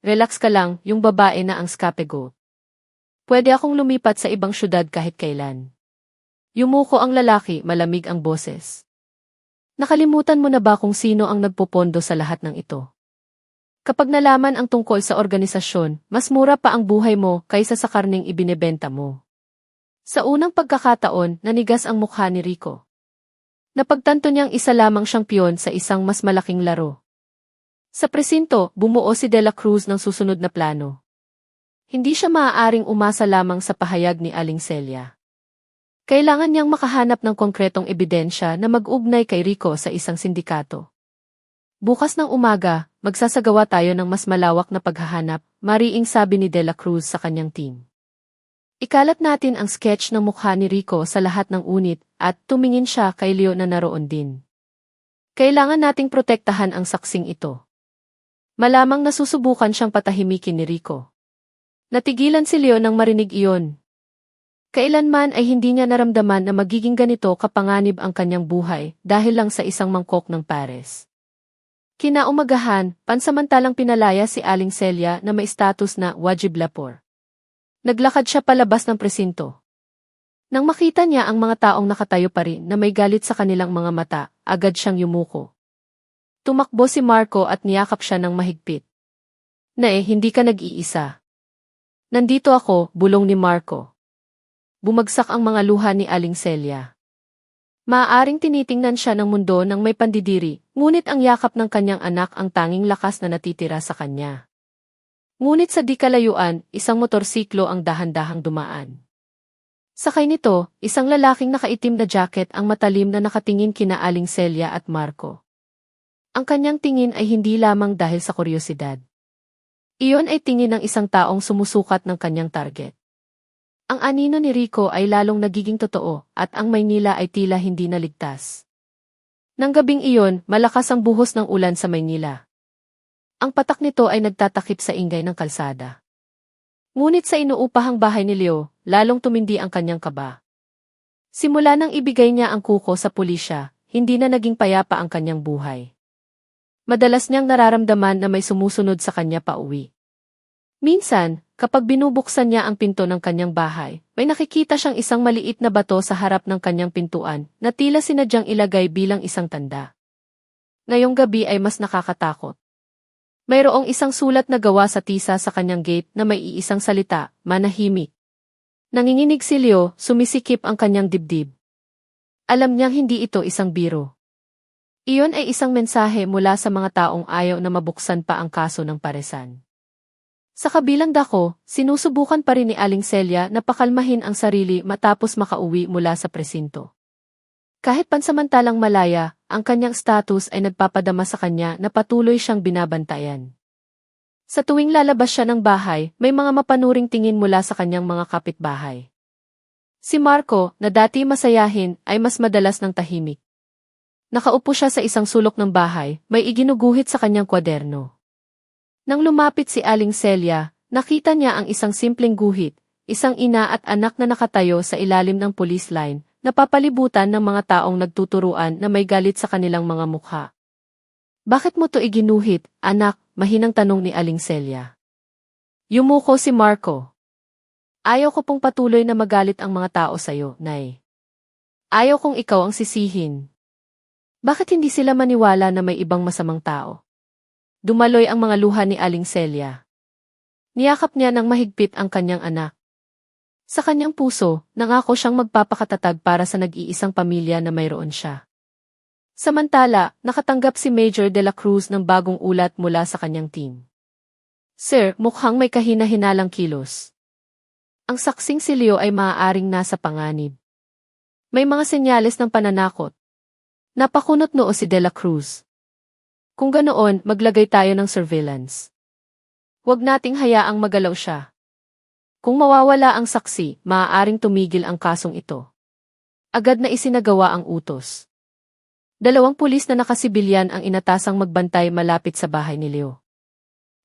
Relax ka lang, yung babae na ang scapegoat. Pwede akong lumipat sa ibang syudad kahit kailan. Yumuko ang lalaki, malamig ang boses. Nakalimutan mo na ba kung sino ang nagpopondo sa lahat ng ito? Kapag nalaman ang tungkol sa organisasyon, mas mura pa ang buhay mo kaysa sa karneng ibinebenta mo. Sa unang pagkakataon, nanigas ang mukha ni Rico. Napagtanto niyang isa lamang siyang piyon sa isang mas malaking laro. Sa presinto, bumuo si De La Cruz ng susunod na plano. Hindi siya maaaring umasa lamang sa pahayag ni Aling Celia. Kailangan niyang makahanap ng konkretong ebidensya na mag-ugnay kay Rico sa isang sindikato. Bukas ng umaga, magsasagawa tayo ng mas malawak na paghahanap, mariing sabi ni De La Cruz sa kanyang team. Ikalat natin ang sketch ng mukha ni Rico sa lahat ng unit at tumingin siya kay Leo na naroon din. Kailangan nating protektahan ang saksing ito. Malamang nasusubukan siyang patahimikin ni Rico. Natigilan si Leo nang marinig iyon. Kailanman ay hindi niya naramdaman na magiging ganito kapanganib ang kanyang buhay dahil lang sa isang mangkok ng pares. Kinaumagahan, pansamantalang pinalaya si Aling Celia na may status na wajib lapor. Naglakad siya palabas ng presinto. Nang makita niya ang mga taong nakatayo pa rin na may galit sa kanilang mga mata, agad siyang yumuko. Tumakbo si Marco at niyakap siya ng mahigpit. Hindi ka nag-iisa. Nandito ako, bulong ni Marco. Bumagsak ang mga luha ni Aling Celia. Maaaring tinitingnan siya ng mundo ng may pandidiri, ngunit ang yakap ng kanyang anak ang tanging lakas na natitira sa kanya. Ngunit sa di kalayuan, isang motorsiklo ang dahan-dahang dumaan. Sakay nito, isang lalaking nakaitim na jacket ang matalim na nakatingin kina Aling Celia at Marco. Ang kanyang tingin ay hindi lamang dahil sa kuryosidad. Iyon ay tingin ng isang taong sumusukat ng kanyang target. Ang anino ni Rico ay lalong nagiging totoo at ang Maynila ay tila hindi naligtas. Nang gabing iyon, malakas ang buhos ng ulan sa Maynila. Ang patak nito ay nagtatakip sa ingay ng kalsada. Ngunit sa inuupahang bahay ni Leo, lalong tumindi ang kanyang kaba. Simula nang ibigay niya ang kuko sa pulisya, hindi na naging payapa ang kanyang buhay. Madalas niyang nararamdaman na may sumusunod sa kanya pauwi. Minsan, kapag binubuksan niya ang pinto ng kanyang bahay, may nakikita siyang isang maliit na bato sa harap ng kanyang pintuan na tila sinadyang ilagay bilang isang tanda. Ngayong gabi ay mas nakakatakot. Mayroong isang sulat na gawa sa tisa sa kanyang gate na may iisang salita, manahimik. Nanginginig si Leo, sumisikip ang kanyang dibdib. Alam niyang hindi ito isang biro. Iyon ay isang mensahe mula sa mga taong ayaw na mabuksan pa ang kaso ng paresan. Sa kabilang dako, sinusubukan pa rin ni Aling Celia na pakalmahin ang sarili matapos makauwi mula sa presinto. Kahit pansamantalang malaya, ang kanyang status ay nagpapadama sa kanya na patuloy siyang binabantayan. Sa tuwing lalabas siya ng bahay, may mga mapanuring tingin mula sa kanyang mga kapitbahay. Si Marco, na dati masayahin, ay mas madalas ng tahimik. Nakaupo siya sa isang sulok ng bahay, may iginuguhit sa kanyang kwaderno. Nang lumapit si Aling Celia, nakita niya ang isang simpleng guhit, isang ina at anak na nakatayo sa ilalim ng police line, napapalibutan ng mga taong nagtuturuan na may galit sa kanilang mga mukha. Bakit mo to iginuhit, anak? Mahinang tanong ni Aling Celia. Yumuko si Marco. Ayaw ko pong patuloy na magalit ang mga tao sa'yo, Nay. Ayaw kong ikaw ang sisihin. Bakit hindi sila maniwala na may ibang masamang tao? Dumaloy ang mga luha ni Aling Celia. Niyakap niya ng mahigpit ang kanyang anak. Sa kanyang puso, nangako siyang magpapakatatag para sa nag-iisang pamilya na mayroon siya. Samantala, nakatanggap si Major de la Cruz ng bagong ulat mula sa kanyang team. Sir, mukhang may kahina-hinalang kilos. Ang saksing si Leo ay maaaring nasa panganib. May mga senyales ng pananakot. Napakunot noo si de la Cruz. Kung ganoon, maglagay tayo ng surveillance. Huwag nating hayaang magalaw siya. Kung mawawala ang saksi, maaaring tumigil ang kasong ito. Agad na isinagawa ang utos. 2 pulis na nakasibilyan ang inatasang magbantay malapit sa bahay ni Leo.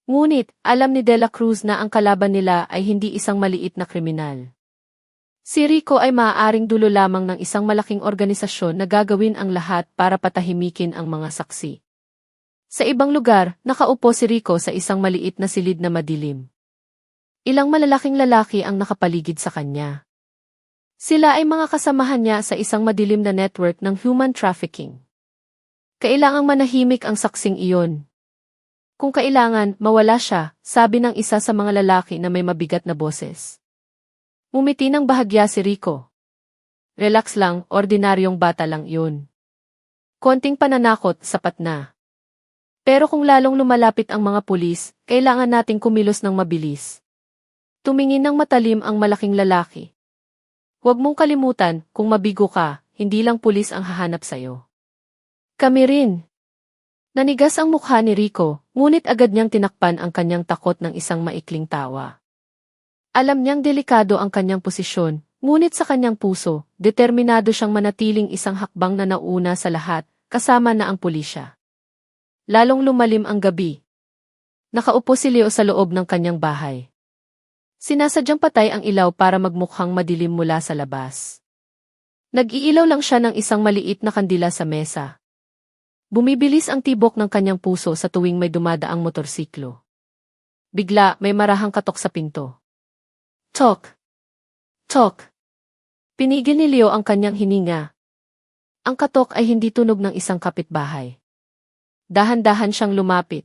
Ngunit, alam ni de la Cruz na ang kalaban nila ay hindi isang maliit na kriminal. Si Rico ay maaaring dulo lamang ng isang malaking organisasyon na gagawin ang lahat para patahimikin ang mga saksi. Sa ibang lugar, nakaupo si Rico sa isang maliit na silid na madilim. Ilang malalaking lalaki ang nakapaligid sa kanya. Sila ay mga kasamahan niya sa isang madilim na network ng human trafficking. Kailangang manahimik ang saksing iyon. Kung kailangan, mawala siya, sabi ng isa sa mga lalaki na may mabigat na boses. Umiti ng bahagya si Rico. Relax lang, ordinaryong bata lang yun. Konting pananakot, sapat na. Pero kung lalong lumalapit ang mga pulis, kailangan nating kumilos ng mabilis. Tumingin ng matalim ang malaking lalaki. Huwag mong kalimutan, kung mabigo ka, hindi lang pulis ang hahanap sa'yo. Kami rin. Nanigas ang mukha ni Rico, ngunit agad niyang tinakpan ang kanyang takot ng isang maikling tawa. Alam niyang delikado ang kanyang posisyon, ngunit sa kanyang puso, determinado siyang manatiling isang hakbang na nauna sa lahat, kasama na ang pulisya. Lalong lumalim ang gabi. Nakaupo si Leo sa loob ng kanyang bahay. Sinasadyang patay ang ilaw para magmukhang madilim mula sa labas. Nag-iilaw lang siya ng isang maliit na kandila sa mesa. Bumibilis ang tibok ng kanyang puso sa tuwing may dumadaang motorsiklo. Bigla, may marahang katok sa pinto. Tok! Tok! Pinigil ni Leo ang kanyang hininga. Ang katok ay hindi tunog ng isang kapitbahay. Dahan-dahan siyang lumapit.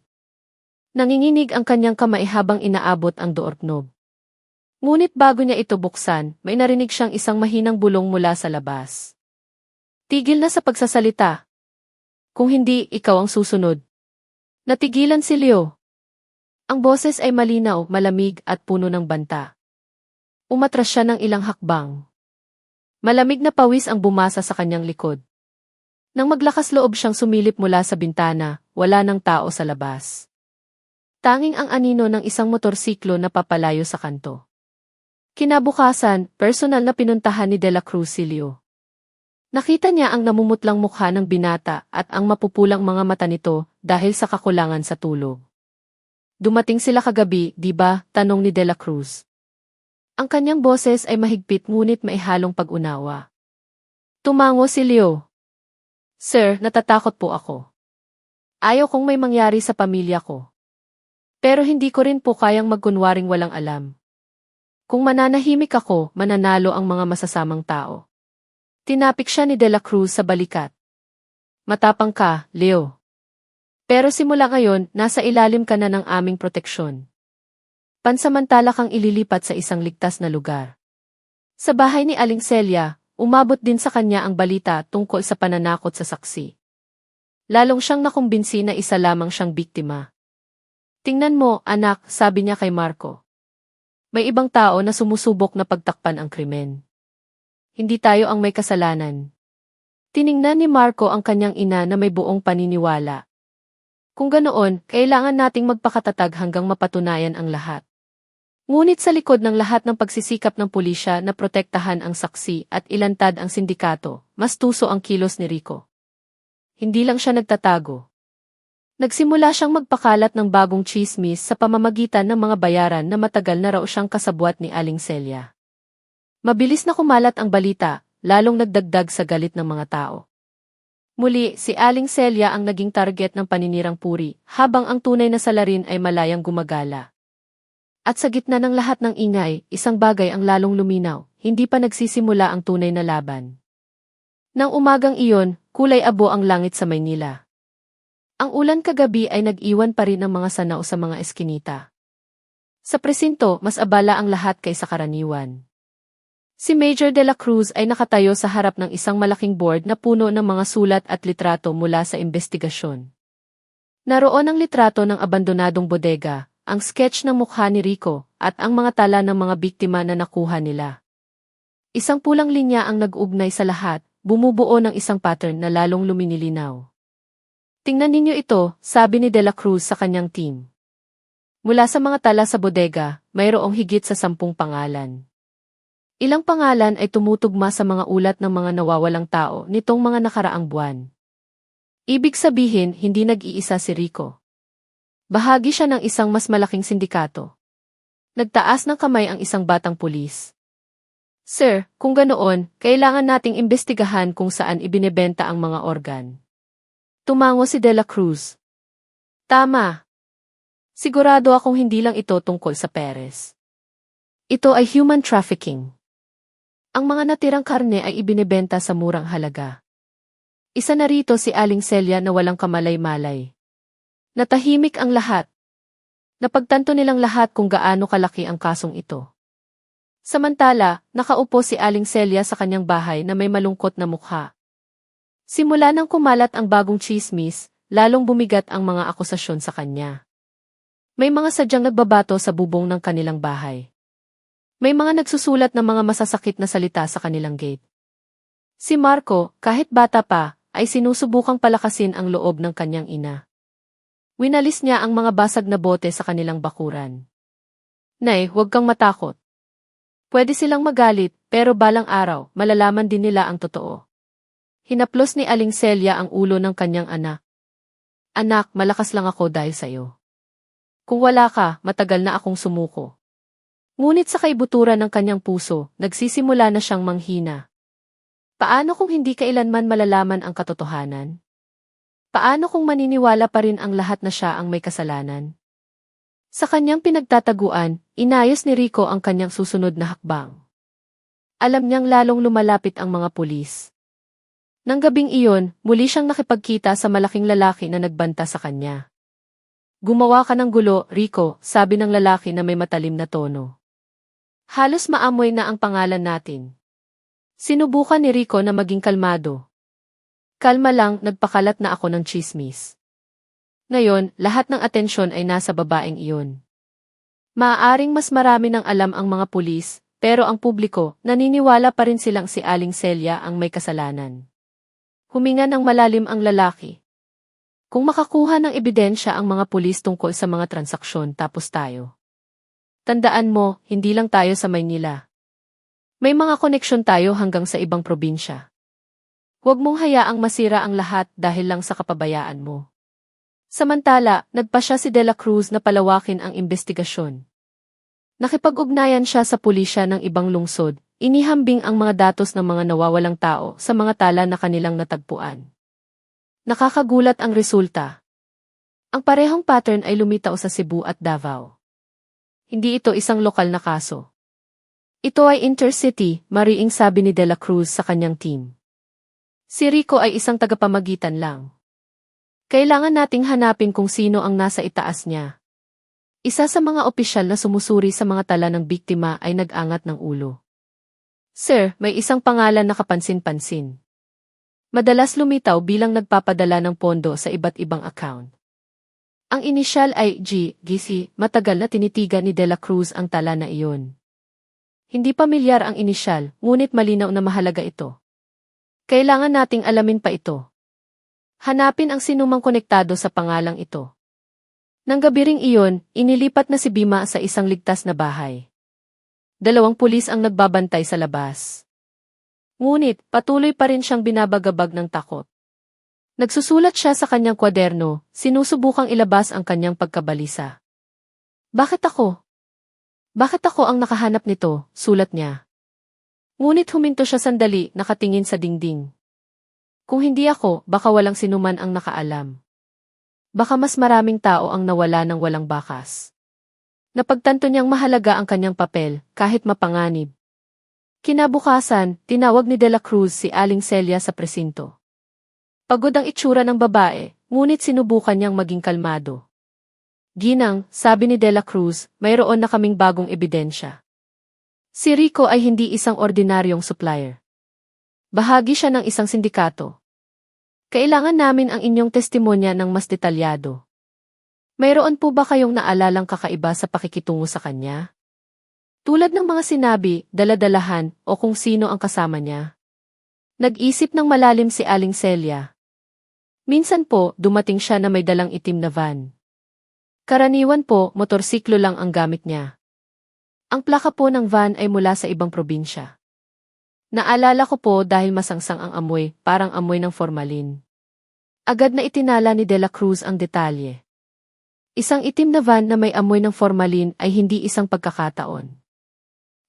Nanginginig ang kanyang kamay habang inaabot ang doorknob. Ngunit bago niya ito buksan, may narinig siyang isang mahinang bulong mula sa labas. Tigil na sa pagsasalita. Kung hindi, ikaw ang susunod. Natigilan si Leo. Ang boses ay malinaw, malamig at puno ng banta. Umatras siya ng ilang hakbang. Malamig na pawis ang bumasa sa kanyang likod. Nang maglakas loob siyang sumilip mula sa bintana, wala ng tao sa labas. Tanging ang anino ng isang motorsiklo na papalayo sa kanto. Kinabukasan, personal na pinuntahan ni De La Cruz si Leo. Nakita niya ang namumutlang mukha ng binata at ang mapupulang mga mata nito dahil sa kakulangan sa tulog. Dumating sila kagabi, di ba? Tanong ni De La Cruz. Ang kanyang boses ay mahigpit ngunit may halong pag-unawa. Tumango si Leo. Sir, natatakot po ako. Ayaw kong may mangyari sa pamilya ko. Pero hindi ko rin po kayang magkunwaring walang alam. Kung mananahimik ako, mananalo ang mga masasamang tao. Tinapik siya ni De La Cruz sa balikat. Matapang ka, Leo. Pero simula ngayon, nasa ilalim ka na ng aming proteksyon. Pansamantala kang ililipat sa isang ligtas na lugar. Sa bahay ni Aling Celia, umabot din sa kanya ang balita tungkol sa pananakot sa saksi. Lalong siyang nakumbinsi na isa lamang siyang biktima. Tingnan mo, anak, sabi niya kay Marco. May ibang tao na sumusubok na pagtakpan ang krimen. Hindi tayo ang may kasalanan. Tiningnan ni Marco ang kanyang ina na may buong paniniwala. Kung ganoon, kailangan nating magpakatatag hanggang mapatunayan ang lahat. Ngunit sa likod ng lahat ng pagsisikap ng pulisya na protektahan ang saksi at ilantad ang sindikato, mas tuso ang kilos ni Rico. Hindi lang siya nagtatago. Nagsimula siyang magpakalat ng bagong chismis sa pamamagitan ng mga bayaran na matagal na raw siyang kasabwat ni Aling Celia. Mabilis na kumalat ang balita, lalong nagdagdag sa galit ng mga tao. Muli, si Aling Celia ang naging target ng paninirang puri, habang ang tunay na salarin ay malayang gumagala. At sa gitna ng lahat ng ingay, isang bagay ang lalong luminaw, hindi pa nagsisimula ang tunay na laban. Nang umagang iyon, kulay abo ang langit sa Maynila. Ang ulan kagabi ay nag-iwan pa rin ng mga sanaw sa mga eskinita. Sa presinto, mas abala ang lahat kaysa karaniwan. Si Major De La Cruz ay nakatayo sa harap ng isang malaking board na puno ng mga sulat at litrato mula sa investigasyon. Naroon ang litrato ng abandonadong bodega, ang sketch ng mukha ni Rico, at ang mga tala ng mga biktima na nakuha nila. Isang pulang linya ang nag-ugnay sa lahat, bumubuo ng isang pattern na lalong luminilinaw. Tingnan ninyo ito, sabi ni De La Cruz sa kanyang team. Mula sa mga tala sa bodega, mayroong higit sa 10 pangalan. Ilang pangalan ay tumutugma sa mga ulat ng mga nawawalang tao nitong mga nakaraang buwan. Ibig sabihin, hindi nag-iisa si Rico. Bahagi siya ng isang mas malaking sindikato. Nagtaas ng kamay ang isang batang pulis. Sir, kung ganoon, kailangan nating imbestigahan kung saan ibinebenta ang mga organ. Tumango si De La Cruz. Tama. Sigurado akong hindi lang ito tungkol sa Perez. Ito ay human trafficking. Ang mga natirang karne ay ibinebenta sa murang halaga. Isa na rito si Aling Celia na walang kamalay-malay. Natahimik ang lahat. Napagtanto nilang lahat kung gaano kalaki ang kasong ito. Samantala, nakaupo si Aling Celia sa kanyang bahay na may malungkot na mukha. Simula nang kumalat ang bagong chismis, lalong bumigat ang mga akusasyon sa kanya. May mga sadyang nagbabato sa bubong ng kanilang bahay. May mga nagsusulat ng mga masasakit na salita sa kanilang gate. Si Marco, kahit bata pa, ay sinusubukang palakasin ang loob ng kanyang ina. Winalis niya ang mga basag na bote sa kanilang bakuran. Nay, huwag kang matakot. Pwede silang magalit, pero balang araw, malalaman din nila ang totoo. Hinaplos ni Aling Celia ang ulo ng kanyang anak. Anak, malakas lang ako dahil sa'yo. Kung wala ka, matagal na akong sumuko. Ngunit sa kaibuturan ng kanyang puso, nagsisimula na siyang manghina. Paano kung hindi kailanman malalaman ang katotohanan? Paano kung maniniwala pa rin ang lahat na siya ang may kasalanan? Sa kanyang pinagtataguan, inayos ni Rico ang kanyang susunod na hakbang. Alam niyang lalong lumalapit ang mga pulis. Nang gabing iyon, muli siyang nakipagkita sa malaking lalaki na nagbanta sa kanya. Gumawa ka ng gulo, Rico, sabi ng lalaki na may matalim na tono. Halos maamoy na ang pangalan natin. Sinubukan ni Rico na maging kalmado. Kalma lang, nagpakalat na ako ng chismis. Ngayon, lahat ng atensyon ay nasa babaeng iyon. Maaaring mas marami ng alam ang mga pulis, pero ang publiko, naniniwala pa rin silang si Aling Celia ang may kasalanan. Huminga ng malalim ang lalaki. Kung makakuha ng ebidensya ang mga pulis tungkol sa mga transaksyon tapos tayo. Tandaan mo, hindi lang tayo sa Maynila. May mga koneksyon tayo hanggang sa ibang probinsya. Huwag mong hayaang masira ang lahat dahil lang sa kapabayaan mo. Samantala, nagpasya si De La Cruz na palawakin ang investigasyon. Nakipag-ugnayan siya sa pulisya ng ibang lungsod, inihambing ang mga datos ng mga nawawalang tao sa mga tala na kanilang natagpuan. Nakakagulat ang resulta. Ang parehong pattern ay lumitaw sa Cebu at Davao. Hindi ito isang lokal na kaso. Ito ay intercity, mariing sabi ni De La Cruz sa kanyang team. Si Rico ay isang tagapamagitan lang. Kailangan nating hanapin kung sino ang nasa itaas niya. Isa sa mga opisyal na sumusuri sa mga tala ng biktima ay nag-angat ng ulo. Sir, may isang pangalan na kapansin-pansin. Madalas lumitaw bilang nagpapadala ng pondo sa iba't ibang account. Ang inisyal ay GC, matagal na tinitigan ni De La Cruz ang tala na iyon. Hindi pamilyar ang inisyal, ngunit malinaw na mahalaga ito. Kailangan nating alamin pa ito. Hanapin ang sinumang konektado sa pangalang ito. Nang gabi ring iyon, inilipat na si Bima sa isang ligtas na bahay. 2 pulis ang nagbabantay sa labas. Ngunit, patuloy pa rin siyang binabagabag ng takot. Nagsusulat siya sa kanyang kwaderno, sinusubukang ilabas ang kanyang pagkabalisa. Bakit ako? Bakit ako ang nakahanap nito, sulat niya. Ngunit huminto siya sandali, nakatingin sa dingding. Kung hindi ako, baka walang sinuman ang nakaalam. Baka mas maraming tao ang nawala ng walang bakas. Napagtanto niyang mahalaga ang kanyang papel, kahit mapanganib. Kinabukasan, tinawag ni De La Cruz si Aling Celia sa presinto. Pagod ang itsura ng babae, ngunit sinubukan niyang maging kalmado. Ginang, sabi ni De La Cruz, mayroon na kaming bagong ebidensya. Si Rico ay hindi isang ordinaryong supplier. Bahagi siya ng isang sindikato. Kailangan namin ang inyong testimonya ng mas detalyado. Mayroon po ba kayong naalalang kakaiba sa pakikitungo sa kanya? Tulad ng mga sinabi, daladalahan, o kung sino ang kasama niya. Nag-isip ng malalim si Aling Celia. Minsan po, dumating siya na may dalang itim na van. Karaniwan po, motorsiklo lang ang gamit niya. Ang plaka po ng van ay mula sa ibang probinsya. Naalala ko po dahil masangsang ang amoy, parang amoy ng formalin. Agad na itinala ni De La Cruz ang detalye. Isang itim na van na may amoy ng formalin ay hindi isang pagkakataon.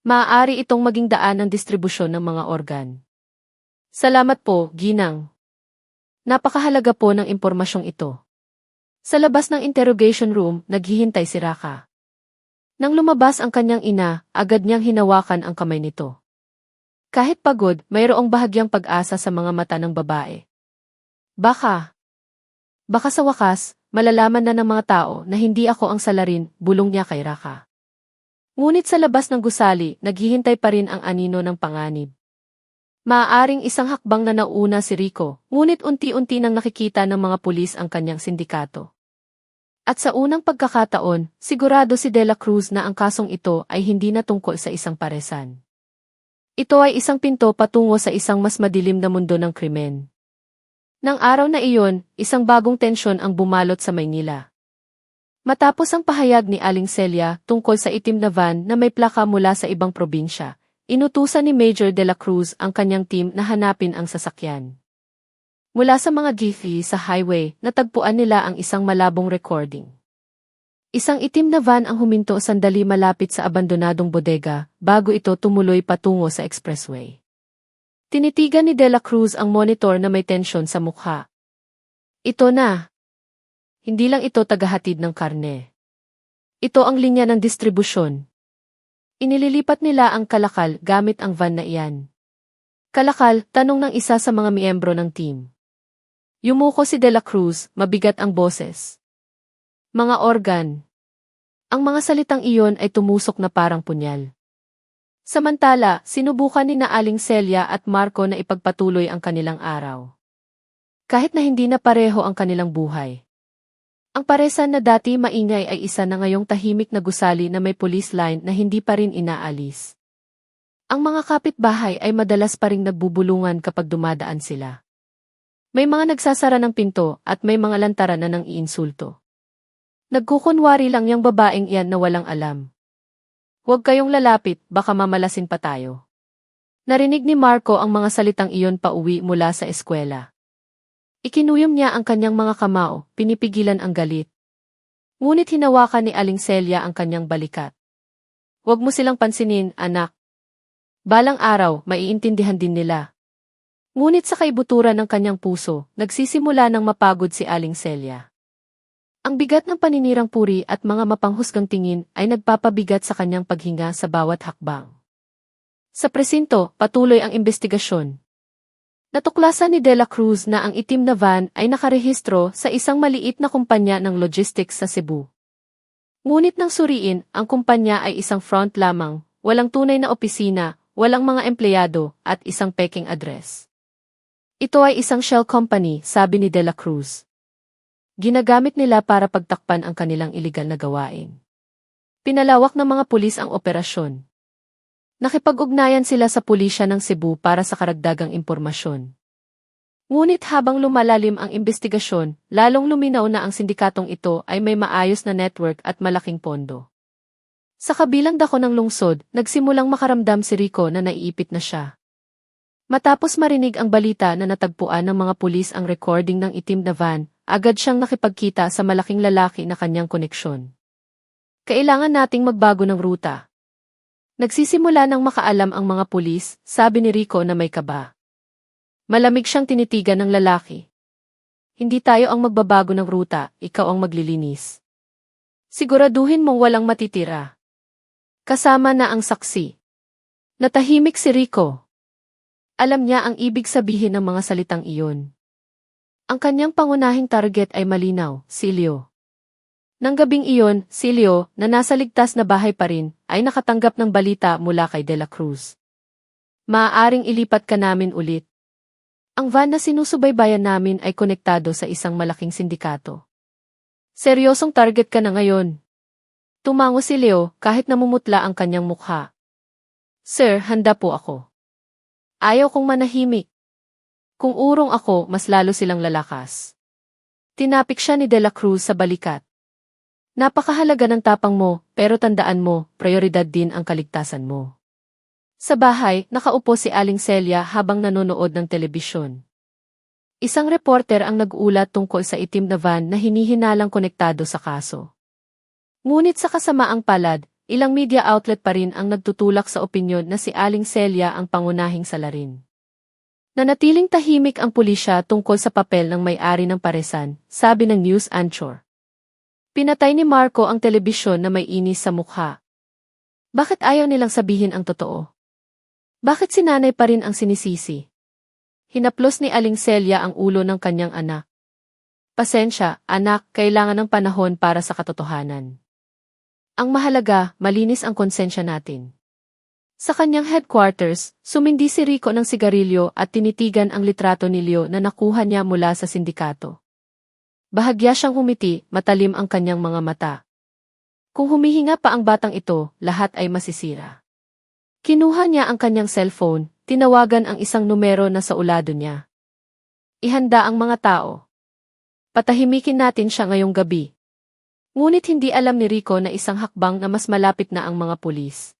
Maaari itong maging daan ng distribusyon ng mga organ. Salamat po, Ginang. Napakahalaga po ng impormasyong ito. Sa labas ng interrogation room, naghihintay si Raka. Nang lumabas ang kanyang ina, agad niyang hinawakan ang kamay nito. Kahit pagod, mayroong bahagyang pag-asa sa mga mata ng babae. Baka sa wakas, malalaman na ng mga tao na hindi ako ang salarin, bulong niya kay Raka. Ngunit sa labas ng gusali, naghihintay pa rin ang anino ng panganib. Maaaring isang hakbang na nauna si Rico, ngunit unti-unti nang nakikita ng mga pulis ang kanyang sindikato. At sa unang pagkakataon, sigurado si De La Cruz na ang kasong ito ay hindi na tungkol sa isang paresan. Ito ay isang pinto patungo sa isang mas madilim na mundo ng krimen. Nang araw na iyon, isang bagong tensyon ang bumalot sa Maynila. Matapos ang pahayag ni Aling Celia tungkol sa itim na van na may plaka mula sa ibang probinsya, inutusan ni Major De La Cruz ang kanyang team na hanapin ang sasakyan. Mula sa mga GV sa highway, natagpuan nila ang isang malabong recording. Isang itim na van ang huminto sandali malapit sa abandonadong bodega, bago ito tumuloy patungo sa expressway. Tinitigan ni De La Cruz ang monitor na may tensyon sa mukha. Ito na. Hindi lang ito tagahatid ng karne. Ito ang linya ng distribusyon. Inililipat nila ang kalakal gamit ang van na iyan. Kalakal, tanong ng isa sa mga miyembro ng team. Yumuko si De La Cruz, mabigat ang boses. Mga organ. Ang mga salitang iyon ay tumusok na parang punyal. Samantala, sinubukan ni Aling Celia at Marco na ipagpatuloy ang kanilang araw. Kahit na hindi na pareho ang kanilang buhay. Ang paresan na dati maingay ay isa na ngayong tahimik na gusali na may police line na hindi pa rin inaalis. Ang mga kapitbahay ay madalas pa ring nagbubulungan kapag dumadaan sila. May mga nagsasara ng pinto at may mga lantaran na nang iinsulto. Nagkukunwari lang yung babaeng iyan na walang alam. Huwag kayong lalapit, baka mamalasin pa tayo. Narinig ni Marco ang mga salitang iyon pauwi mula sa eskwela. Ikinuyom niya ang kanyang mga kamao, pinipigilan ang galit. Ngunit hinawakan ni Aling Celia ang kanyang balikat. Huwag mo silang pansinin, anak. Balang araw, maiintindihan din nila. Ngunit sa kaibuturan ng kanyang puso, nagsisimula ng mapagod si Aling Celia. Ang bigat ng paninirang puri at mga mapanghusgang tingin ay nagpapabigat sa kanyang paghinga sa bawat hakbang. Sa presinto, patuloy ang investigasyon. Natuklasan ni De La Cruz na ang itim na van ay nakarehistro sa isang maliit na kumpanya ng logistics sa Cebu. Ngunit nang suriin, ang kumpanya ay isang front lamang, walang tunay na opisina, walang mga empleyado, at isang peking address. Ito ay isang shell company, sabi ni De La Cruz. Ginagamit nila para pagtakpan ang kanilang iligal na gawain. Pinalawak ng mga pulis ang operasyon. Nakipag-ugnayan sila sa pulisya ng Cebu para sa karagdagang impormasyon. Ngunit habang lumalalim ang investigasyon, lalong luminaw na ang sindikatong ito ay may maayos na network at malaking pondo. Sa kabilang dako ng lungsod, nagsimulang makaramdam si Rico na naiipit na siya. Matapos marinig ang balita na natagpuan ng mga pulis ang recording ng itim na van, agad siyang nakipagkita sa malaking lalaki na kanyang koneksyon. Kailangan nating magbago ng ruta. Nagsisimula nang makaalam ang mga pulis, sabi ni Rico na may kaba. Malamig siyang tinitigan ng lalaki. Hindi tayo ang magbabago ng ruta, ikaw ang maglilinis. Siguraduhin mong walang matitira. Kasama na ang saksi. Natahimik si Rico. Alam niya ang ibig sabihin ng mga salitang iyon. Ang kanyang pangunahing target ay malinaw, si Leo. Nang gabing iyon, si Leo, na nasa ligtas na bahay pa rin, ay nakatanggap ng balita mula kay De La Cruz. Maaaring ilipat ka namin ulit. Ang van na sinusubaybayan namin ay konektado sa isang malaking sindikato. Seryosong target ka na ngayon. Tumango si Leo kahit namumutla ang kanyang mukha. Sir, handa po ako. Ayaw kong manahimik. Kung urong ako, mas lalo silang lalakas. Tinapik siya ni De La Cruz sa balikat. Napakahalaga ng tapang mo, pero tandaan mo, prioridad din ang kaligtasan mo. Sa bahay, nakaupo si Aling Celia habang nanonood ng telebisyon. Isang reporter ang nag-ulat tungkol sa itim na van na hinihinalang konektado sa kaso. Ngunit sa kasamaang palad, ilang media outlet pa rin ang nagtutulak sa opinyon na si Aling Celia ang pangunahing salarin. Nanatiling tahimik ang pulisya tungkol sa papel ng may-ari ng paresan, sabi ng news anchor. Pinatay ni Marco ang telebisyon na may inis sa mukha. Bakit ayaw nilang sabihin ang totoo? Bakit si nanay pa rin ang sinisisi? Hinaplos ni Aling Celia ang ulo ng kanyang anak. Pasensya, anak, kailangan ng panahon para sa katotohanan. Ang mahalaga, malinis ang konsensya natin. Sa kanyang headquarters, sumindi si Rico ng sigarilyo at tinitigan ang litrato ni Leo na nakuha niya mula sa sindikato. Bahagya siyang humiti, matalim ang kanyang mga mata. Kung humihinga pa ang batang ito, lahat ay masisira. Kinuha niya ang kanyang cellphone, tinawagan ang isang numero na sa ulado niya. Ihanda ang mga tao. Patahimikin natin siya ngayong gabi. Ngunit hindi alam ni Rico na isang hakbang na mas malapit na ang mga pulis.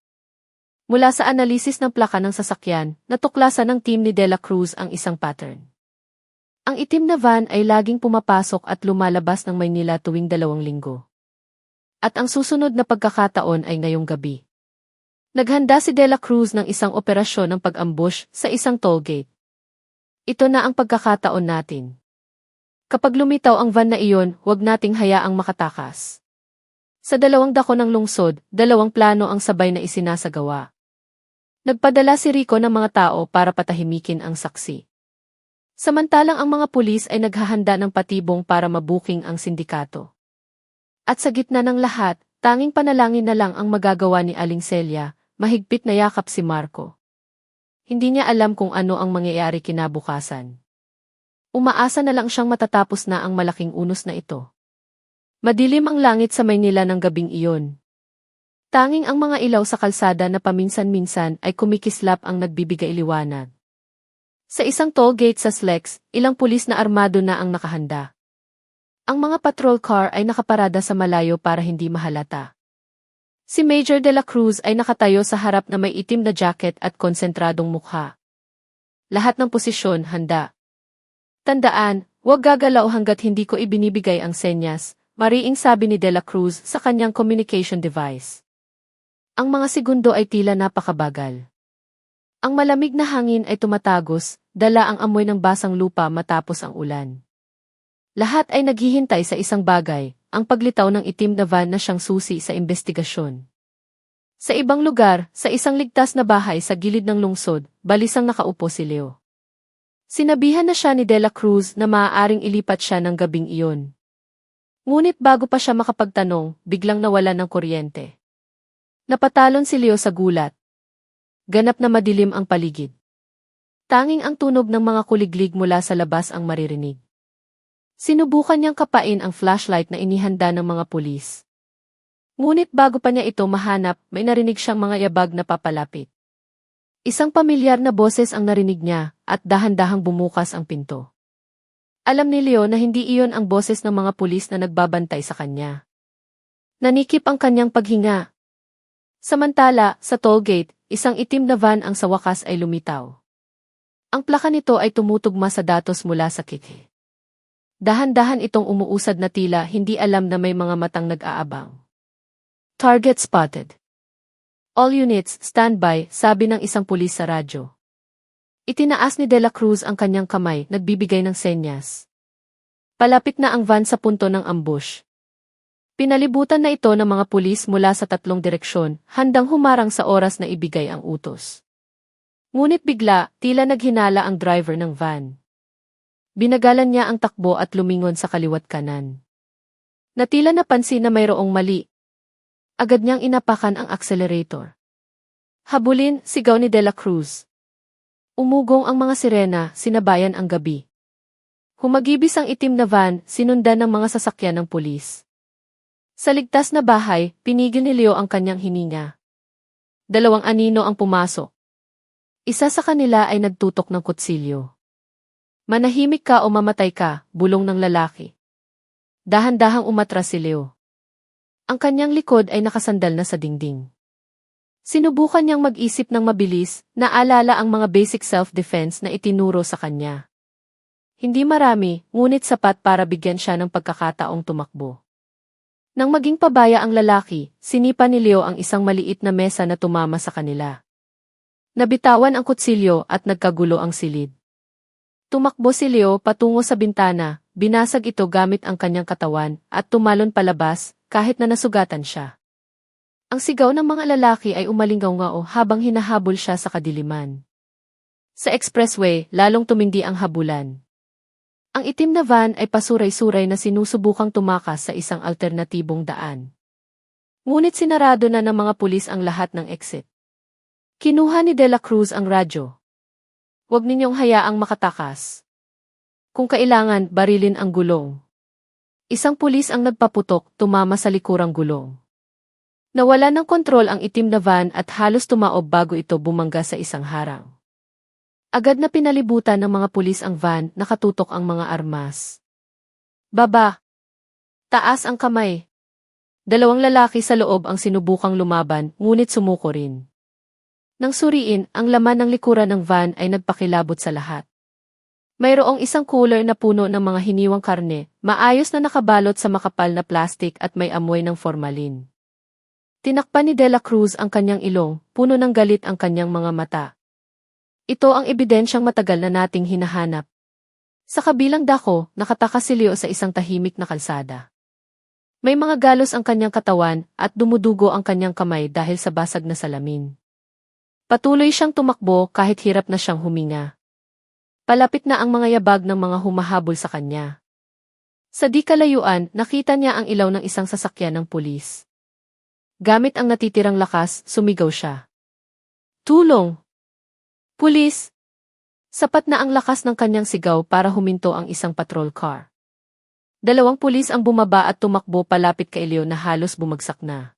Mula sa analisis ng plaka ng sasakyan, natuklasan ng team ni De La Cruz ang isang pattern. Ang itim na van ay laging pumapasok at lumalabas ng Maynila tuwing 2 linggo. At ang susunod na pagkakataon ay ngayong gabi. Naghanda si De La Cruz ng isang operasyon ng pag-ambush sa isang tollgate. Ito na ang pagkakataon natin. Kapag lumitaw ang van na iyon, huwag nating hayaang makatakas. Sa 2 dako ng lungsod, 2 plano ang sabay na isinasagawa. Nagpadala si Rico ng mga tao para patahimikin ang saksi. Samantalang ang mga pulis ay naghahanda ng patibong para mabuking ang sindikato. At sa gitna ng lahat, tanging panalangin na lang ang magagawa ni Aling Celia, mahigpit na yakap si Marco. Hindi niya alam kung ano ang mangyayari kinabukasan. Umaasa na lang siyang matatapos na ang malaking unos na ito. Madilim ang langit sa Maynila ng gabing iyon. Tanging ang mga ilaw sa kalsada na paminsan-minsan ay kumikislap ang nagbibigay liwanag. Sa isang toll gate sa SLEX, ilang pulis na armado na ang nakahanda. Ang mga patrol car ay nakaparada sa malayo para hindi mahalata. Si Major de la Cruz ay nakatayo sa harap na may itim na jacket at konsentradong mukha. Lahat ng posisyon handa. Tandaan, huwag gagalaw hanggat hindi ko ibinibigay ang senyas, mariing sabi ni de la Cruz sa kanyang communication device. Ang mga segundo ay tila napakabagal. Ang malamig na hangin ay tumatagos, dala ang amoy ng basang lupa matapos ang ulan. Lahat ay naghihintay sa isang bagay, ang paglitaw ng itim na van na siyang susi sa investigasyon. Sa ibang lugar, sa isang ligtas na bahay sa gilid ng lungsod, balisang nakaupo si Leo. Sinabihan na siya ni de la Cruz na maaaring ilipat siya ng gabing iyon. Ngunit bago pa siya makapagtanong, biglang nawala ng kuryente. Napatalon si Leo sa gulat. Ganap na madilim ang paligid. Tanging ang tunog ng mga kuliglig mula sa labas ang maririnig. Sinubukan niyang kapain ang flashlight na inihanda ng mga pulis. Ngunit bago pa niya ito mahanap, may narinig siyang mga yabag na papalapit. Isang pamilyar na boses ang narinig niya, at dahan-dahang bumukas ang pinto. Alam ni Leo na hindi iyon ang boses ng mga pulis na nagbabantay sa kanya. Nanikip ang kanyang paghinga. Samantala, sa toll gate, isang itim na van ang sa wakas ay lumitaw. Ang plaka nito ay tumutugma sa datos mula sa kiki. Dahan-dahan itong umuusad na tila hindi alam na may mga matang nag-aabang. Target spotted. All units, standby, sabi ng isang pulis sa radyo. Itinaas ni de la Cruz ang kanyang kamay, nagbibigay ng senyas. Palapit na ang van sa punto ng ambush. Pinalibutan na ito ng mga pulis mula sa tatlong direksyon, handang humarang sa oras na ibigay ang utos. Ngunit bigla, tila naghinala ang driver ng van. Binagalan niya ang takbo at lumingon sa kaliwat kanan. Natila napansin na mayroong mali. Agad niyang inapakan ang accelerator. Habulin, sigaw ni de la Cruz. Umugong ang mga sirena, sinabayan ang gabi. Humagibis ang itim na van, sinundan ng mga sasakyan ng pulis. Sa ligtas na bahay, pinigil ni Leo ang kanyang hininga. Dalawang anino ang pumasok. Isa sa kanila ay nagtutok ng kutsilyo. Manahimik ka o mamatay ka, bulong ng lalaki. Dahan-dahang umatras si Leo. Ang kanyang likod ay nakasandal na sa dingding. Sinubukan niyang mag-isip ng mabilis, naalala ang mga basic self-defense na itinuro sa kanya. Hindi marami, ngunit sapat para bigyan siya ng pagkakataong tumakbo. Nang maging pabaya ang lalaki, sinipa ni Leo ang isang maliit na mesa na tumama sa kanila. Nabitawan ang kutsilyo at nagkagulo ang silid. Tumakbo si Leo patungo sa bintana, binasag ito gamit ang kanyang katawan, at tumalon palabas, kahit na nasugatan siya. Ang sigaw ng mga lalaki ay umalingaw-ngao habang hinahabol siya sa kadiliman. Sa expressway, lalong tumindi ang habulan. Ang itim na van ay pasuray-suray na sinusubukang tumakas sa isang alternatibong daan. Ngunit sinarado na ng mga pulis ang lahat ng exit. Kinuha ni de la Cruz ang radyo. Huwag ninyong hayaang makatakas. Kung kailangan, barilin ang gulong. Isang pulis ang nagpaputok, tumama sa likurang gulong. Nawala ng kontrol ang itim na van at halos tumaob bago ito bumangga sa isang harang. Agad na pinalibutan ng mga pulis ang van, nakatutok ang mga armas. Baba! Taas ang kamay! Dalawang lalaki sa loob ang sinubukang lumaban, ngunit sumuko rin. Nang suriin, ang laman ng likuran ng van ay nagpakilabot sa lahat. Mayroong isang cooler na puno ng mga hiniwang karne, maayos na nakabalot sa makapal na plastik at may amoy ng formalin. Tinakpan ni de la Cruz ang kanyang ilong, puno ng galit ang kanyang mga mata. Ito ang ebidensyang matagal na nating hinahanap. Sa kabilang dako, nakatakas si Leo sa isang tahimik na kalsada. May mga galos ang kanyang katawan at dumudugo ang kanyang kamay dahil sa basag na salamin. Patuloy siyang tumakbo kahit hirap na siyang huminga. Palapit na ang mga yabag ng mga humahabol sa kanya. Sa di kalayuan, nakita niya ang ilaw ng isang sasakyan ng pulis. Gamit ang natitirang lakas, sumigaw siya. Tulong! Pulis! Sapat na ang lakas ng kanyang sigaw para huminto ang isang patrol car. Dalawang pulis ang bumaba at tumakbo palapit kay Leo na halos bumagsak na.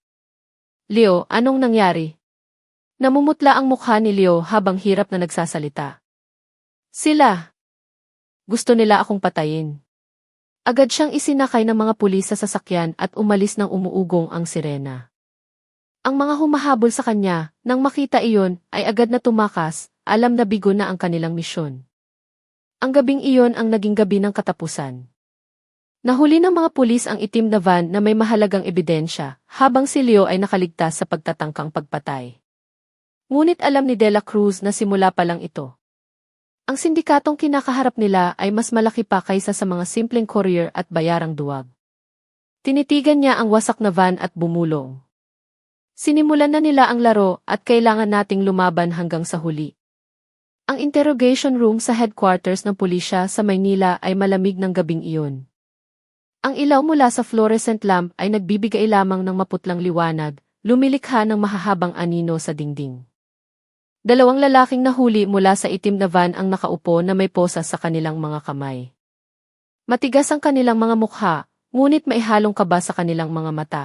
Leo, anong nangyari? Namumutla ang mukha ni Leo habang hirap na nagsasalita. Sila. Gusto nila akong patayin. Agad siyang isinakay ng mga pulis sa sasakyan at umalis nang umuugong ang sirena. Ang mga humahabol sa kanya, nang makita iyon, ay agad na tumakas, alam na bigo na ang kanilang misyon. Ang gabing iyon ang naging gabi ng katapusan. Nahuli ng mga pulis ang itim na van na may mahalagang ebidensya, habang si Leo ay nakaligtas sa pagtatangkang pagpatay. Ngunit alam ni De La Cruz na simula pa lang ito. Ang sindikatong kinakaharap nila ay mas malaki pa kaysa sa mga simpleng courier at bayarang duwag. Tinitigan niya ang wasak na van at bumulong. Sinimulan na nila ang laro at kailangan nating lumaban hanggang sa huli. Ang interrogation room sa headquarters ng pulisya sa Maynila ay malamig ng gabing iyon. Ang ilaw mula sa fluorescent lamp ay nagbibigay lamang ng maputlang liwanag, lumilikha ng mahahabang anino sa dingding. Dalawang lalaking nahuli mula sa itim na van ang nakaupo na may posa sa kanilang mga kamay. Matigas ang kanilang mga mukha, ngunit may halong kaba sa kanilang mga mata.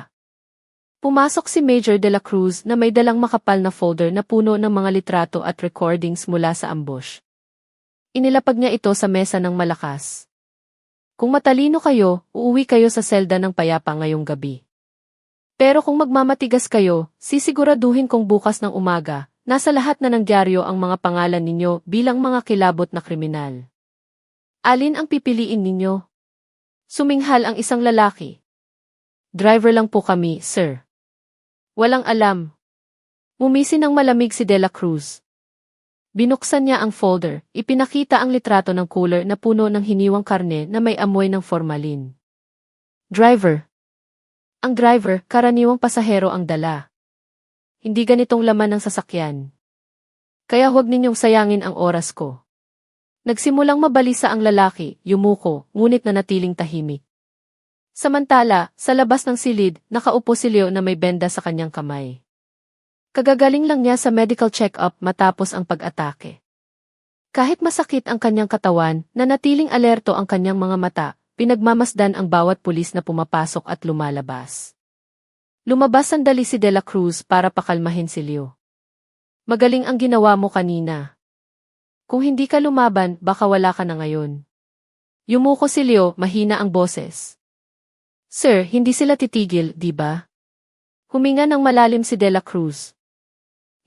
Pumasok si Major De La Cruz na may dalang makapal na folder na puno ng mga litrato at recordings mula sa ambush. Inilapag niya ito sa mesa ng malakas. Kung matalino kayo, uuwi kayo sa selda ng payapa ngayong gabi. Pero kung magmamatigas kayo, sisiguraduhin kong bukas ng umaga, nasa lahat na ng dyaryo ang mga pangalan ninyo bilang mga kilabot na kriminal. Alin ang pipiliin ninyo? Suminghal ang isang lalaki. Driver lang po kami, sir. Walang alam. Umisi ng malamig si De La Cruz. Binuksan niya ang folder, ipinakita ang litrato ng cooler na puno ng hiniwang karne na may amoy ng formalin. Driver. Ang driver, karaniwang pasahero ang dala. Hindi ganitong laman ng sasakyan. Kaya huwag ninyong sayangin ang oras ko. Nagsimulang mabalisa ang lalaki, yumuko, ngunit nanatiling tahimik. Samantala, sa labas ng silid, nakaupo si Leo na may benda sa kanyang kamay. Kagagaling lang niya sa medical check-up matapos ang pag-atake. Kahit masakit ang kanyang katawan, nanatiling alerto ang kanyang mga mata, pinagmamasdan ang bawat pulis na pumapasok at lumalabas. Lumabas sandali si De La Cruz para pakalmahin si Leo. Magaling ang ginawa mo kanina. Kung hindi ka lumaban, baka wala ka na ngayon. Yumuko si Leo, mahina ang boses. Sir, hindi sila titigil, di ba? Huminga ng malalim si De La Cruz.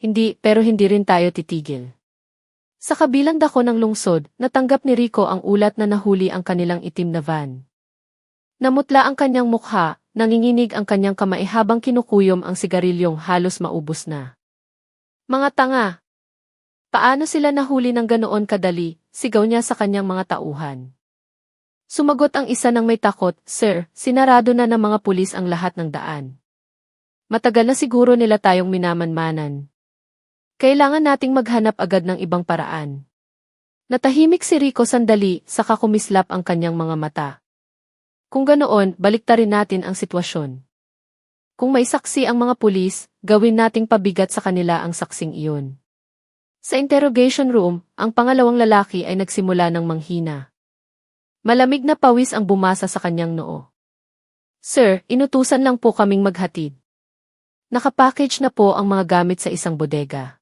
Hindi, pero hindi rin tayo titigil. Sa kabilang dako ng lungsod, natanggap ni Rico ang ulat na nahuli ang kanilang itim na van. Namutla ang kanyang mukha, nanginginig ang kanyang kamay habang kinukuyom ang sigarilyong halos maubos na. Mga tanga! Paano sila nahuli ng ganoon kadali, sigaw niya sa kanyang mga tauhan. Sumagot ang isa ng may takot, Sir, sinarado na ng mga pulis ang lahat ng daan. Matagal na siguro nila tayong minamanmanan. Kailangan nating maghanap agad ng ibang paraan. Natahimik si Rico sandali, saka kumislap ang kanyang mga mata. Kung ganoon, baliktarin natin ang sitwasyon. Kung may saksi ang mga pulis, gawin nating pabigat sa kanila ang saksing iyon. Sa interrogation room, ang pangalawang lalaki ay nagsimula ng manghina. Malamig na pawis ang bumasa sa kanyang noo. Sir, inutusan lang po kaming maghatid. Nakapackage na po ang mga gamit sa isang bodega.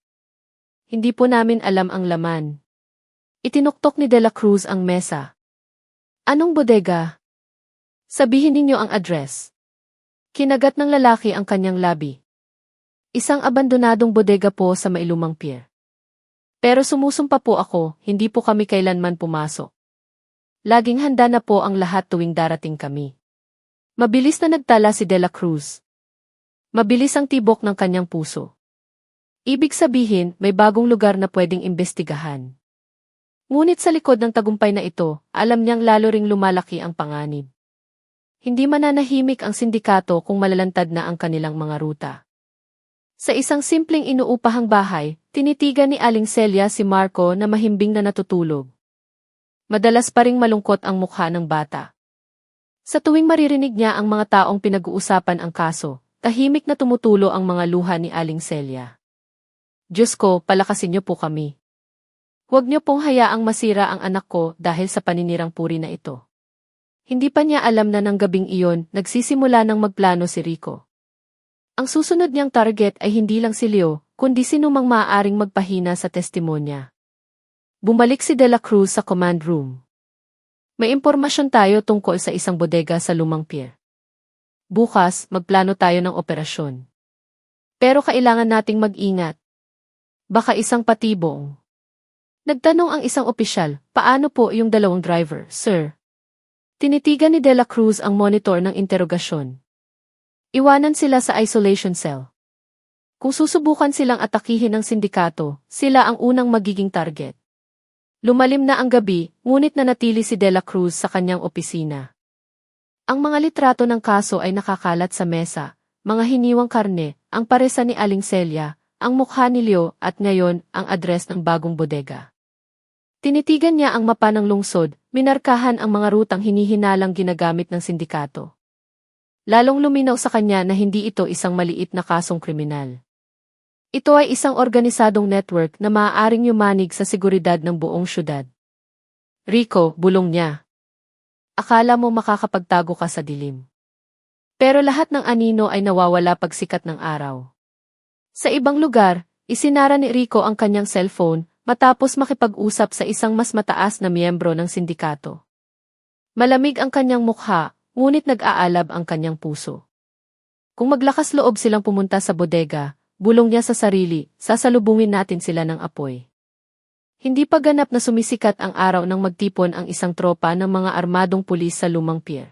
Hindi po namin alam ang laman. Itinuktok ni De La Cruz ang mesa. Anong bodega? Sabihin ninyo ang address. Kinagat ng lalaki ang kanyang labi. Isang abandonadong bodega po sa mailumang pier. Pero sumusumpa po ako, hindi po kami kailanman pumasok. Laging handa na po ang lahat tuwing darating kami. Mabilis na nagtala si De La Cruz. Mabilis ang tibok ng kanyang puso. Ibig sabihin, may bagong lugar na pwedeng imbestigahan. Ngunit sa likod ng tagumpay na ito, alam niyang lalo ring lumalaki ang panganib. Hindi mananahimik ang sindikato kung malalantad na ang kanilang mga ruta. Sa isang simpleng inuupahang bahay, tinitigan ni Aling Celia si Marco na mahimbing na natutulog. Madalas pa ring malungkot ang mukha ng bata. Sa tuwing maririnig niya ang mga taong pinag-uusapan ang kaso, tahimik na tumutulo ang mga luha ni Aling Celia. Diyos ko, palakasin niyo po kami. Huwag niyo pong hayaang masira ang anak ko dahil sa paninirang puri na ito. Hindi pa niya alam na ng gabing iyon, nagsisimula ng magplano si Rico. Ang susunod niyang target ay hindi lang si Leo, kundi sinumang maaaring magpahina sa testimonya. Bumalik si De La Cruz sa command room. May impormasyon tayo tungkol sa isang bodega sa lumang pier. Bukas, magplano tayo ng operasyon. Pero kailangan nating mag-ingat. Baka isang patibong. Nagtanong ang isang opisyal, paano po yung dalawang driver, sir? Tinitigan ni De La Cruz ang monitor ng interogasyon. Iwanan sila sa isolation cell. Kung susubukan silang atakihin ng sindikato, sila ang unang magiging target. Lumalim na ang gabi, ngunit nanatili si De La Cruz sa kanyang opisina. Ang mga litrato ng kaso ay nakakalat sa mesa, mga hiniwang karne, ang paresa ni Aling Celia, ang mukha ni Leo at ngayon ang address ng bagong bodega. Tinitigan niya ang mapa ng lungsod, minarkahan ang mga rutang hinihinalang ginagamit ng sindikato. Lalong luminaw sa kanya na hindi ito isang maliit na kasong kriminal. Ito ay isang organisadong network na maaaring yumanig sa seguridad ng buong syudad. Rico, bulong niya. Akala mo makakapagtago ka sa dilim. Pero lahat ng anino ay nawawala pagsikat ng araw. Sa ibang lugar, isinara ni Rico ang kanyang cellphone matapos makipag-usap sa isang mas mataas na miyembro ng sindikato. Malamig ang kanyang mukha, ngunit nag-aalab ang kanyang puso. Kung maglakas loob silang pumunta sa bodega, bulong niya sa sarili, sasalubungin natin sila ng apoy. Hindi pa ganap na sumisikat ang araw nang magtipon ang isang tropa ng mga armadong pulis sa lumang pier.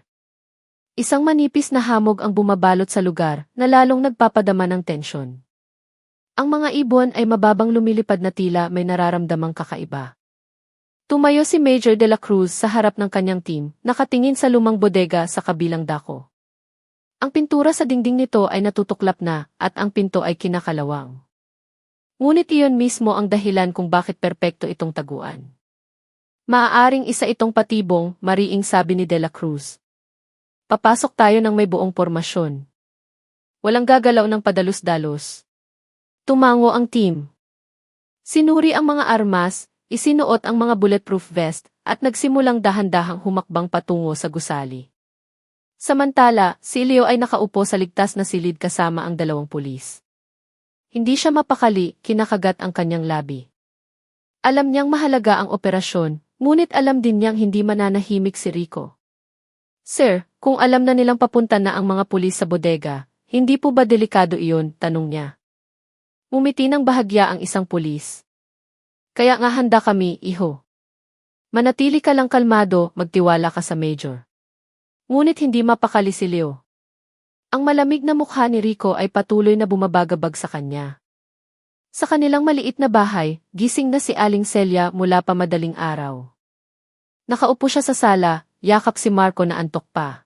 Isang manipis na hamog ang bumabalot sa lugar na lalong nagpapadama ng tensyon. Ang mga ibon ay mababang lumilipad na tila may nararamdamang kakaiba. Tumayo si Major De La Cruz sa harap ng kanyang team, nakatingin sa lumang bodega sa kabilang dako. Ang pintura sa dingding nito ay natutuklap na, at ang pinto ay kinakalawang. Ngunit iyon mismo ang dahilan kung bakit perpekto itong taguan. Maaaring isa itong patibong, mariing sabi ni De La Cruz. Papasok tayo ng may buong pormasyon. Walang gagalaw ng padalos-dalos. Tumango ang team. Sinuri ang mga armas, isinuot ang mga bulletproof vest, at nagsimulang dahan-dahang humakbang patungo sa gusali. Samantala, si Leo ay nakaupo sa ligtas na silid kasama ang dalawang pulis. Hindi siya mapakali, kinakagat ang kanyang labi. Alam niyang mahalaga ang operasyon, ngunit alam din niyang hindi mananahimik si Rico. Sir, kung alam na nilang papunta na ang mga pulis sa bodega, hindi po ba delikado iyon, tanong niya. Umiti ng bahagya ang isang pulis. Kaya nga handa kami, iho. Manatili ka lang kalmado, magtiwala ka sa Major. Ngunit hindi mapakali si Leo. Ang malamig na mukha ni Rico ay patuloy na bumabagabag sa kanya. Sa kanilang maliit na bahay, gising na si Aling Celia mula pa madaling araw. Nakaupo siya sa sala, yakap si Marco na antok pa.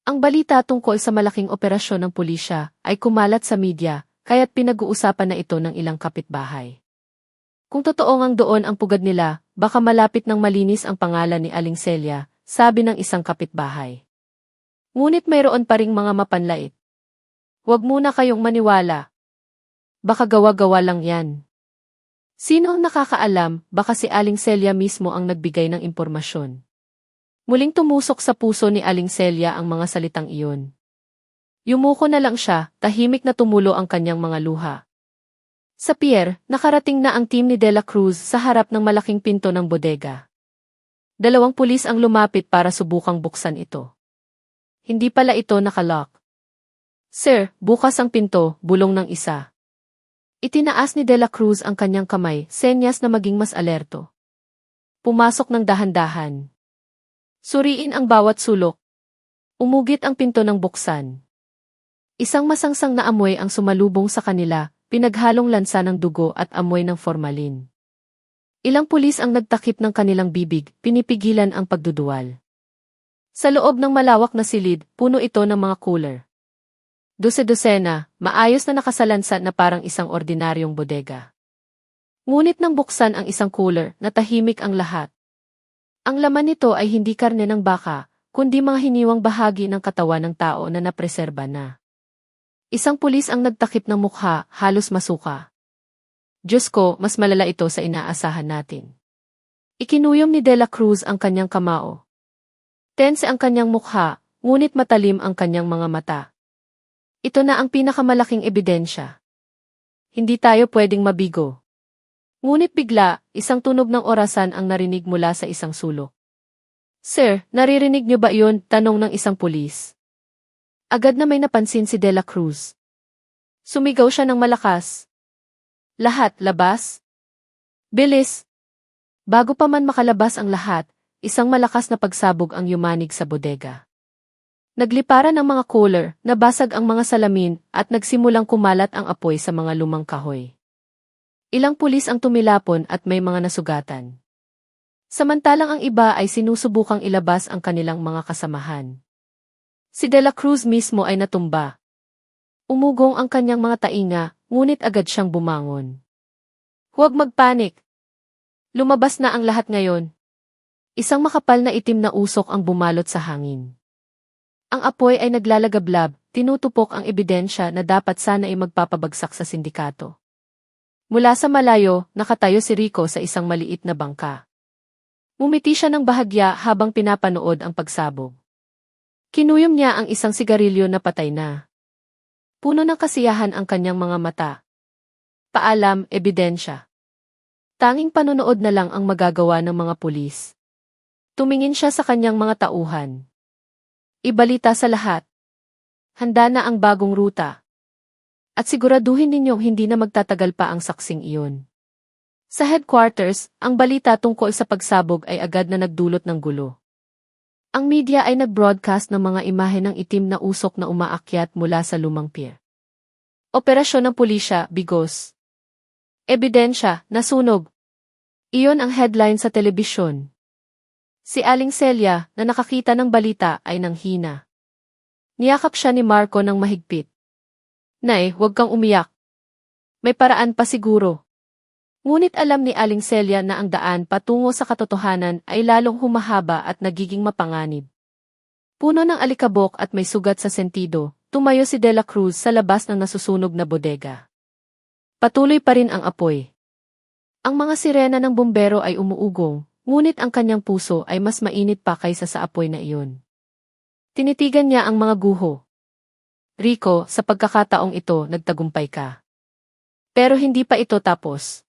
Ang balita tungkol sa malaking operasyon ng pulisya ay kumalat sa media, kaya't pinag-uusapan na ito ng ilang kapitbahay. Kung totoo ngang doon ang pugad nila, baka malapit nang malinis ang pangalan ni Aling Celia, sabi ng isang kapitbahay. Ngunit mayroon pa ring mga mapanlait. Huwag muna kayong maniwala. Baka gawa-gawa lang yan. Sino ang nakakaalam, baka si Aling Celia mismo ang nagbigay ng impormasyon. Muling tumusok sa puso ni Aling Celia ang mga salitang iyon. Yumuko na lang siya, tahimik na tumulo ang kanyang mga luha. Sa pier, nakarating na ang team ni De La Cruz sa harap ng malaking pinto ng bodega. Dalawang pulis ang lumapit para subukang buksan ito. Hindi pala ito nakalock. Sir, bukas ang pinto, bulong ng isa. Itinaas ni De La Cruz ang kanyang kamay, senyas na maging mas alerto. Pumasok ng dahan-dahan. Suriin ang bawat sulok. Umugit ang pinto ng buksan. Isang masangsang na amoy ang sumalubong sa kanila, pinaghalong lansa ng dugo at amoy ng formalin. Ilang pulis ang nagtakip ng kanilang bibig, pinipigilan ang pagduduwal. Sa loob ng malawak na silid, puno ito ng mga cooler. Dose-dosena, maayos na nakasalansa na parang isang ordinaryong bodega. Ngunit nang buksan ang isang cooler, natahimik ang lahat. Ang laman nito ay hindi karne ng baka, kundi mga hiniwang bahagi ng katawan ng tao na napreserba na. Isang pulis ang nagtakip ng mukha, halos masuka. Diyos ko, mas malala ito sa inaasahan natin. Ikinuyom ni De La Cruz ang kanyang kamao. Tense ang kanyang mukha, ngunit matalim ang kanyang mga mata. Ito na ang pinakamalaking ebidensya. Hindi tayo pwedeng mabigo. Ngunit bigla, isang tunog ng orasan ang narinig mula sa isang sulok. Sir, naririnig niyo ba iyon? Tanong ng isang pulis. Agad na may napansin si De La Cruz. Sumigaw siya ng malakas. Lahat, labas! Bilis! Bago pa man makalabas ang lahat, isang malakas na pagsabog ang yumanig sa bodega. Nagliparan ang mga cooler, nabasag ang mga salamin, at nagsimulang kumalat ang apoy sa mga lumang kahoy. Ilang pulis ang tumilapon at may mga nasugatan. Samantalang ang iba ay sinusubukang ilabas ang kanilang mga kasamahan. Si De La Cruz mismo ay natumba. Umugong ang kanyang mga tainga, ngunit agad siyang bumangon. Huwag magpanik. Lumabas na ang lahat ngayon. Isang makapal na itim na usok ang bumalot sa hangin. Ang apoy ay naglalagablab, tinutupok ang ebidensya na dapat sana ay magpapabagsak sa sindikato. Mula sa malayo, nakatayo si Rico sa isang maliit na bangka. Ngumiti siya ng bahagya habang pinapanood ang pagsabog. Kinuyom niya ang isang sigarilyo na patay na. Puno ng kasiyahan ang kanyang mga mata. Paalam, ebidensya. Tanging panonood na lang ang magagawa ng mga pulis. Tumingin siya sa kanyang mga tauhan. Ibalita sa lahat. Handa na ang bagong ruta. At siguraduhin ninyong hindi na magtatagal pa ang saksing iyon. Sa headquarters, ang balita tungkol sa pagsabog ay agad na nagdulot ng gulo. Ang media ay nag-broadcast ng mga imahe ng itim na usok na umaakyat mula sa lumang pier. Operasyon ng pulisya, bigos. Ebidensya, nasunog. Iyon ang headline sa telebisyon. Si Aling Celia, na nakakita ng balita, ay nanghina. Niyakap siya ni Marco ng mahigpit. Nay, huwag kang umiyak. May paraan pa siguro. Ngunit alam ni Aling Celia na ang daan patungo sa katotohanan ay lalong humahaba at nagiging mapanganib. Puno ng alikabok at may sugat sa sentido, tumayo si De La Cruz sa labas ng nasusunog na bodega. Patuloy pa rin ang apoy. Ang mga sirena ng bumbero ay umuugong, ngunit ang kanyang puso ay mas mainit pa kaysa sa apoy na iyon. Tinitigan niya ang mga guho. Rico, sa pagkakataong ito, nagtagumpay ka. Pero hindi pa ito tapos.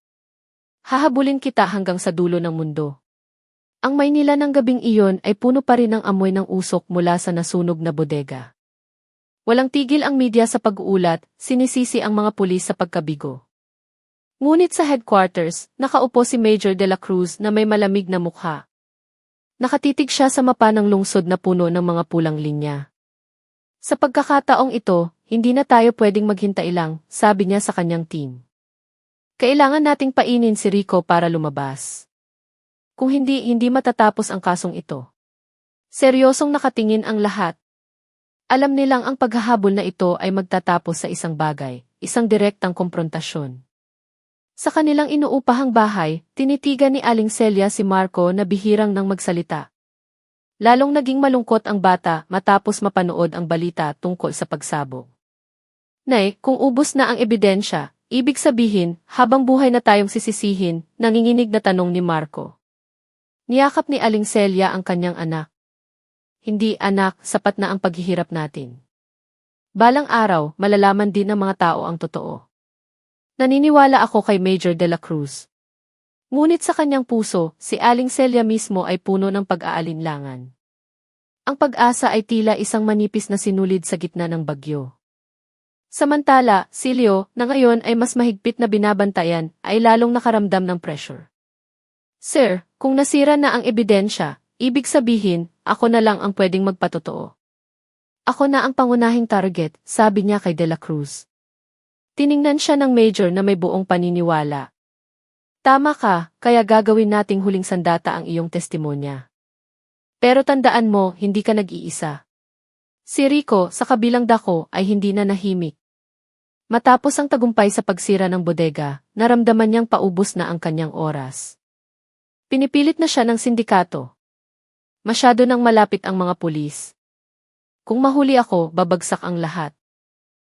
Hahabulin kita hanggang sa dulo ng mundo. Ang Maynila ng gabing iyon ay puno pa rin ng amoy ng usok mula sa nasunog na bodega. Walang tigil ang media sa pag-uulat, sinisisi ang mga pulis sa pagkabigo. Ngunit sa headquarters, nakaupo si Major De La Cruz na may malamig na mukha. Nakatitig siya sa mapa ng lungsod na puno ng mga pulang linya. Sa pagkakataong ito, hindi na tayo pwedeng maghintay lang, sabi niya sa kanyang team. Kailangan nating painin si Rico para lumabas. Kung hindi matatapos ang kasong ito. Seryosong nakatingin ang lahat. Alam nilang ang paghahabol na ito ay magtatapos sa isang bagay, isang direktang komprontasyon. Sa kanilang inuupahang bahay, tinitigan ni Aling Celia si Marco na bihirang nang magsalita. Lalong naging malungkot ang bata matapos mapanood ang balita tungkol sa pagsabog. Nay, kung ubos na ang ebidensya, ibig sabihin, habang buhay na tayong sisisihin, nanginginig na tanong ni Marco. Niyakap ni Aling Celia ang kanyang anak. Hindi anak, sapat na ang paghihirap natin. Balang araw, malalaman din ng mga tao ang totoo. Naniniwala ako kay Major De La Cruz. Ngunit sa kanyang puso, si Aling Celia mismo ay puno ng pag-aalinlangan. Ang pag-asa ay tila isang manipis na sinulid sa gitna ng bagyo. Samantala, si Leo, na ngayon ay mas mahigpit na binabantayan, ay lalong nakaramdam ng pressure. Sir, kung nasira na ang ebidensya, ibig sabihin, ako na lang ang pwedeng magpatotoo. Ako na ang pangunahing target, sabi niya kay De La Cruz. Tiningnan siya ng Major na may buong paniniwala. Tama ka, kaya gagawin nating huling sandata ang iyong testimonya. Pero tandaan mo, hindi ka nag-iisa. Si Rico, sa kabilang dako, ay hindi na nahimik. Matapos ang tagumpay sa pagsira ng bodega, naramdaman niyang paubos na ang kanyang oras. Pinipilit na siya ng sindikato. Masyado nang malapit ang mga pulis. Kung mahuli ako, babagsak ang lahat.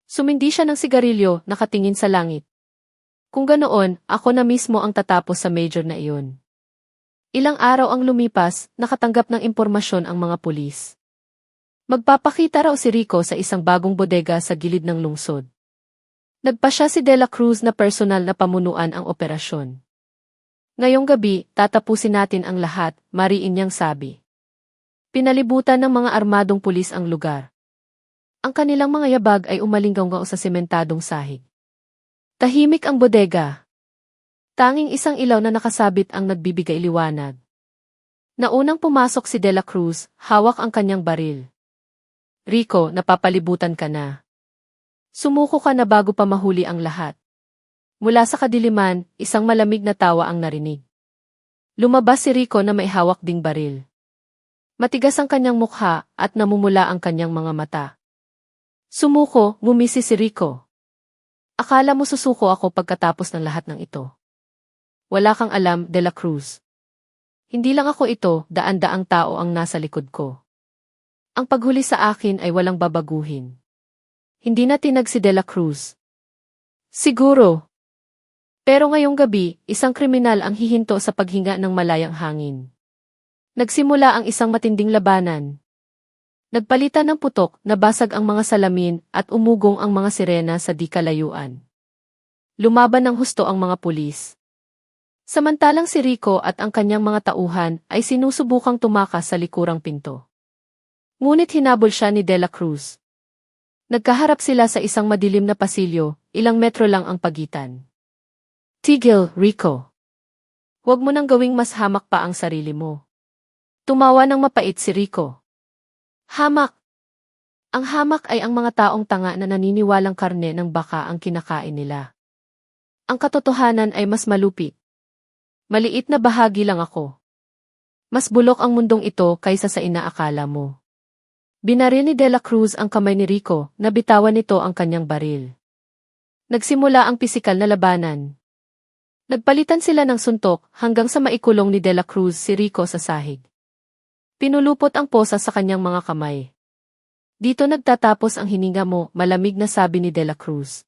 Sumindi siya ng sigarilyo, nakatingin sa langit. Kung ganoon, ako na mismo ang tatapos sa Major na iyon. Ilang araw ang lumipas, nakatanggap ng impormasyon ang mga pulis. Magpapakita raw si Rico sa isang bagong bodega sa gilid ng lungsod. Nagpasya si De La Cruz na personal na pamunuan ang operasyon. Ngayong gabi, tatapusin natin ang lahat, mariin niyang sabi. Pinalibutan ng mga armadong pulis ang lugar. Ang kanilang mga yabag ay umalinggaw sa sementadong sahig. Tahimik ang bodega. Tanging isang ilaw na nakasabit ang nagbibigay liwanag. Naunang pumasok si De La Cruz, hawak ang kanyang baril. Rico, napapalibutan ka na. Sumuko ka na bago pa mahuli ang lahat. Mula sa kadiliman, isang malamig na tawa ang narinig. Lumabas si Rico na may hawak ding baril. Matigas ang kanyang mukha at namumula ang kanyang mga mata. Sumuko, ngumisi si Rico. Akala mo susuko ako pagkatapos ng lahat ng ito. Wala kang alam, De La Cruz. Hindi lang ako ito, daan-daang tao ang nasa likod ko. Ang paghuli sa akin ay walang babaguhin. Hindi na tinag si De La Cruz. Siguro. Pero ngayong gabi, isang kriminal ang hihinto sa paghinga ng malayang hangin. Nagsimula ang isang matinding labanan. Nagpalitan ng putok, nabasag ang mga salamin at umugong ang mga sirena sa di kalayuan. Lumaban ng husto ang mga pulis. Samantalang si Rico at ang kanyang mga tauhan ay sinusubukang tumakas sa likurang pinto. Ngunit hinabol siya ni De La Cruz. Nagkaharap sila sa isang madilim na pasilyo, ilang metro lang ang pagitan. Tigil, Rico. Huwag mo nang gawing mas hamak pa ang sarili mo. Tumawa ng mapait si Rico. Hamak. Ang hamak ay ang mga taong tanga na naniniwalang karne ng baka ang kinakain nila. Ang katotohanan ay mas malupit. Maliit na bahagi lang ako. Mas bulok ang mundong ito kaysa sa inaakala mo. Binaril ni De La Cruz ang kamay ni Rico, nabitawan nito ang kanyang baril. Nagsimula ang pisikal na labanan. Nagpalitan sila ng suntok hanggang sa maikulong ni De La Cruz si Rico sa sahig. Pinulupot ang posa sa kanyang mga kamay. Dito nagtatapos ang hininga mo, malamig na sabi ni De La Cruz.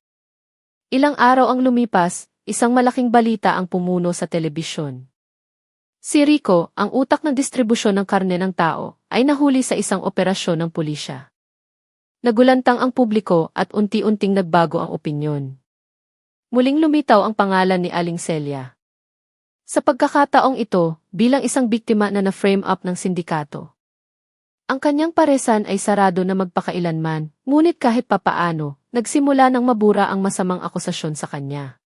Ilang araw ang lumipas, isang malaking balita ang pumuno sa telebisyon. Si Rico, ang utak ng distribusyon ng karne ng tao, ay nahuli sa isang operasyon ng pulisya. Nagulantang ang publiko at unti-unting nagbago ang opinyon. Muling lumitaw ang pangalan ni Aling Celia. Sa pagkakataong ito, bilang isang biktima na na-frame up ng sindikato. Ang kanyang paresan ay sarado na magpakailanman, ngunit kahit papaano, nagsimula ng mabura ang masamang akusasyon sa kanya.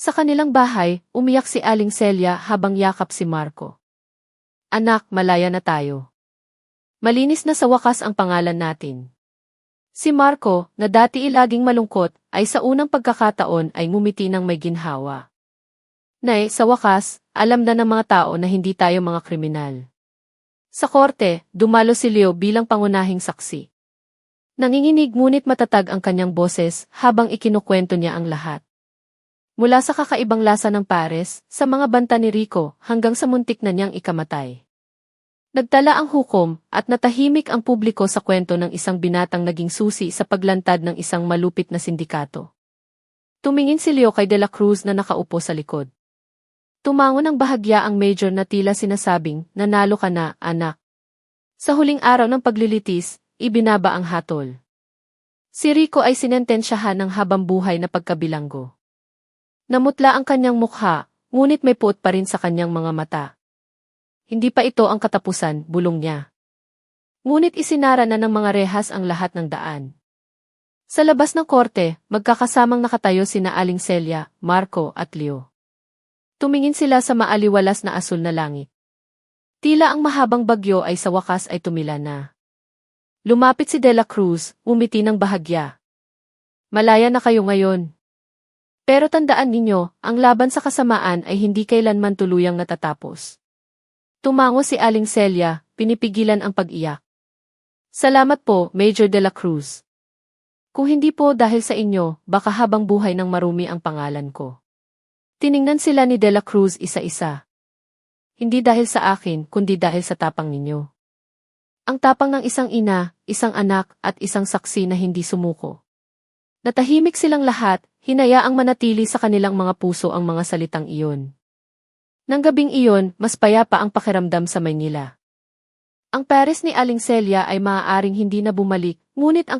Sa kanilang bahay, umiyak si Aling Celia habang yakap si Marco. Anak, malaya na tayo. Malinis na sa wakas ang pangalan natin. Si Marco, na dati laging malungkot, ay sa unang pagkakataon ay ngumiti ng may ginhawa. Nay, sa wakas, alam na ng mga tao na hindi tayo mga kriminal. Sa korte, dumalo si Leo bilang pangunahing saksi. Nanginginig ngunit matatag ang kanyang boses habang ikinukwento niya ang lahat. Mula sa kakaibang lasa ng pares, sa mga banta ni Rico, hanggang sa muntik na niyang ikamatay. Nagtala ang hukom, at natahimik ang publiko sa kwento ng isang binatang naging susi sa paglantad ng isang malupit na sindikato. Tumingin si Leo kay De La Cruz na nakaupo sa likod. Tumango ng bahagya ang major na tila sinasabing, nanalo ka na, anak. Sa huling araw ng paglilitis, ibinaba ang hatol. Si Rico ay sinentensyahan ng habambuhay na pagkabilanggo. Namutla ang kanyang mukha, ngunit may puot pa rin sa kanyang mga mata. Hindi pa ito ang katapusan, bulong niya. Ngunit isinara na ng mga rehas ang lahat ng daan. Sa labas ng korte, magkakasamang nakatayo sina Aling Celia, Marco at Leo. Tumingin sila sa maaliwalas na asul na langit. Tila ang mahabang bagyo ay sa wakas ay tumila na. Lumapit si De La Cruz, umiti ng bahagya. Malaya na kayo ngayon. Pero tandaan ninyo, ang laban sa kasamaan ay hindi kailanman tuluyang natatapos. Tumango si Aling Celia, pinipigilan ang pag-iyak. Salamat po, Major De La Cruz. Kung hindi po dahil sa inyo, baka habang buhay ng marumi ang pangalan ko. Tiningnan sila ni De La Cruz isa-isa. Hindi dahil sa akin, kundi dahil sa tapang ninyo. Ang tapang ng isang ina, isang anak, at isang saksi na hindi sumuko. Natahimik silang lahat, hinayaang manatili sa kanilang mga puso ang mga salitang iyon. Nang gabing iyon, mas payapa ang pakiramdam sa Maynila. Ang Paris ni Aling Celia ay maaaring hindi na bumalik, ngunit ang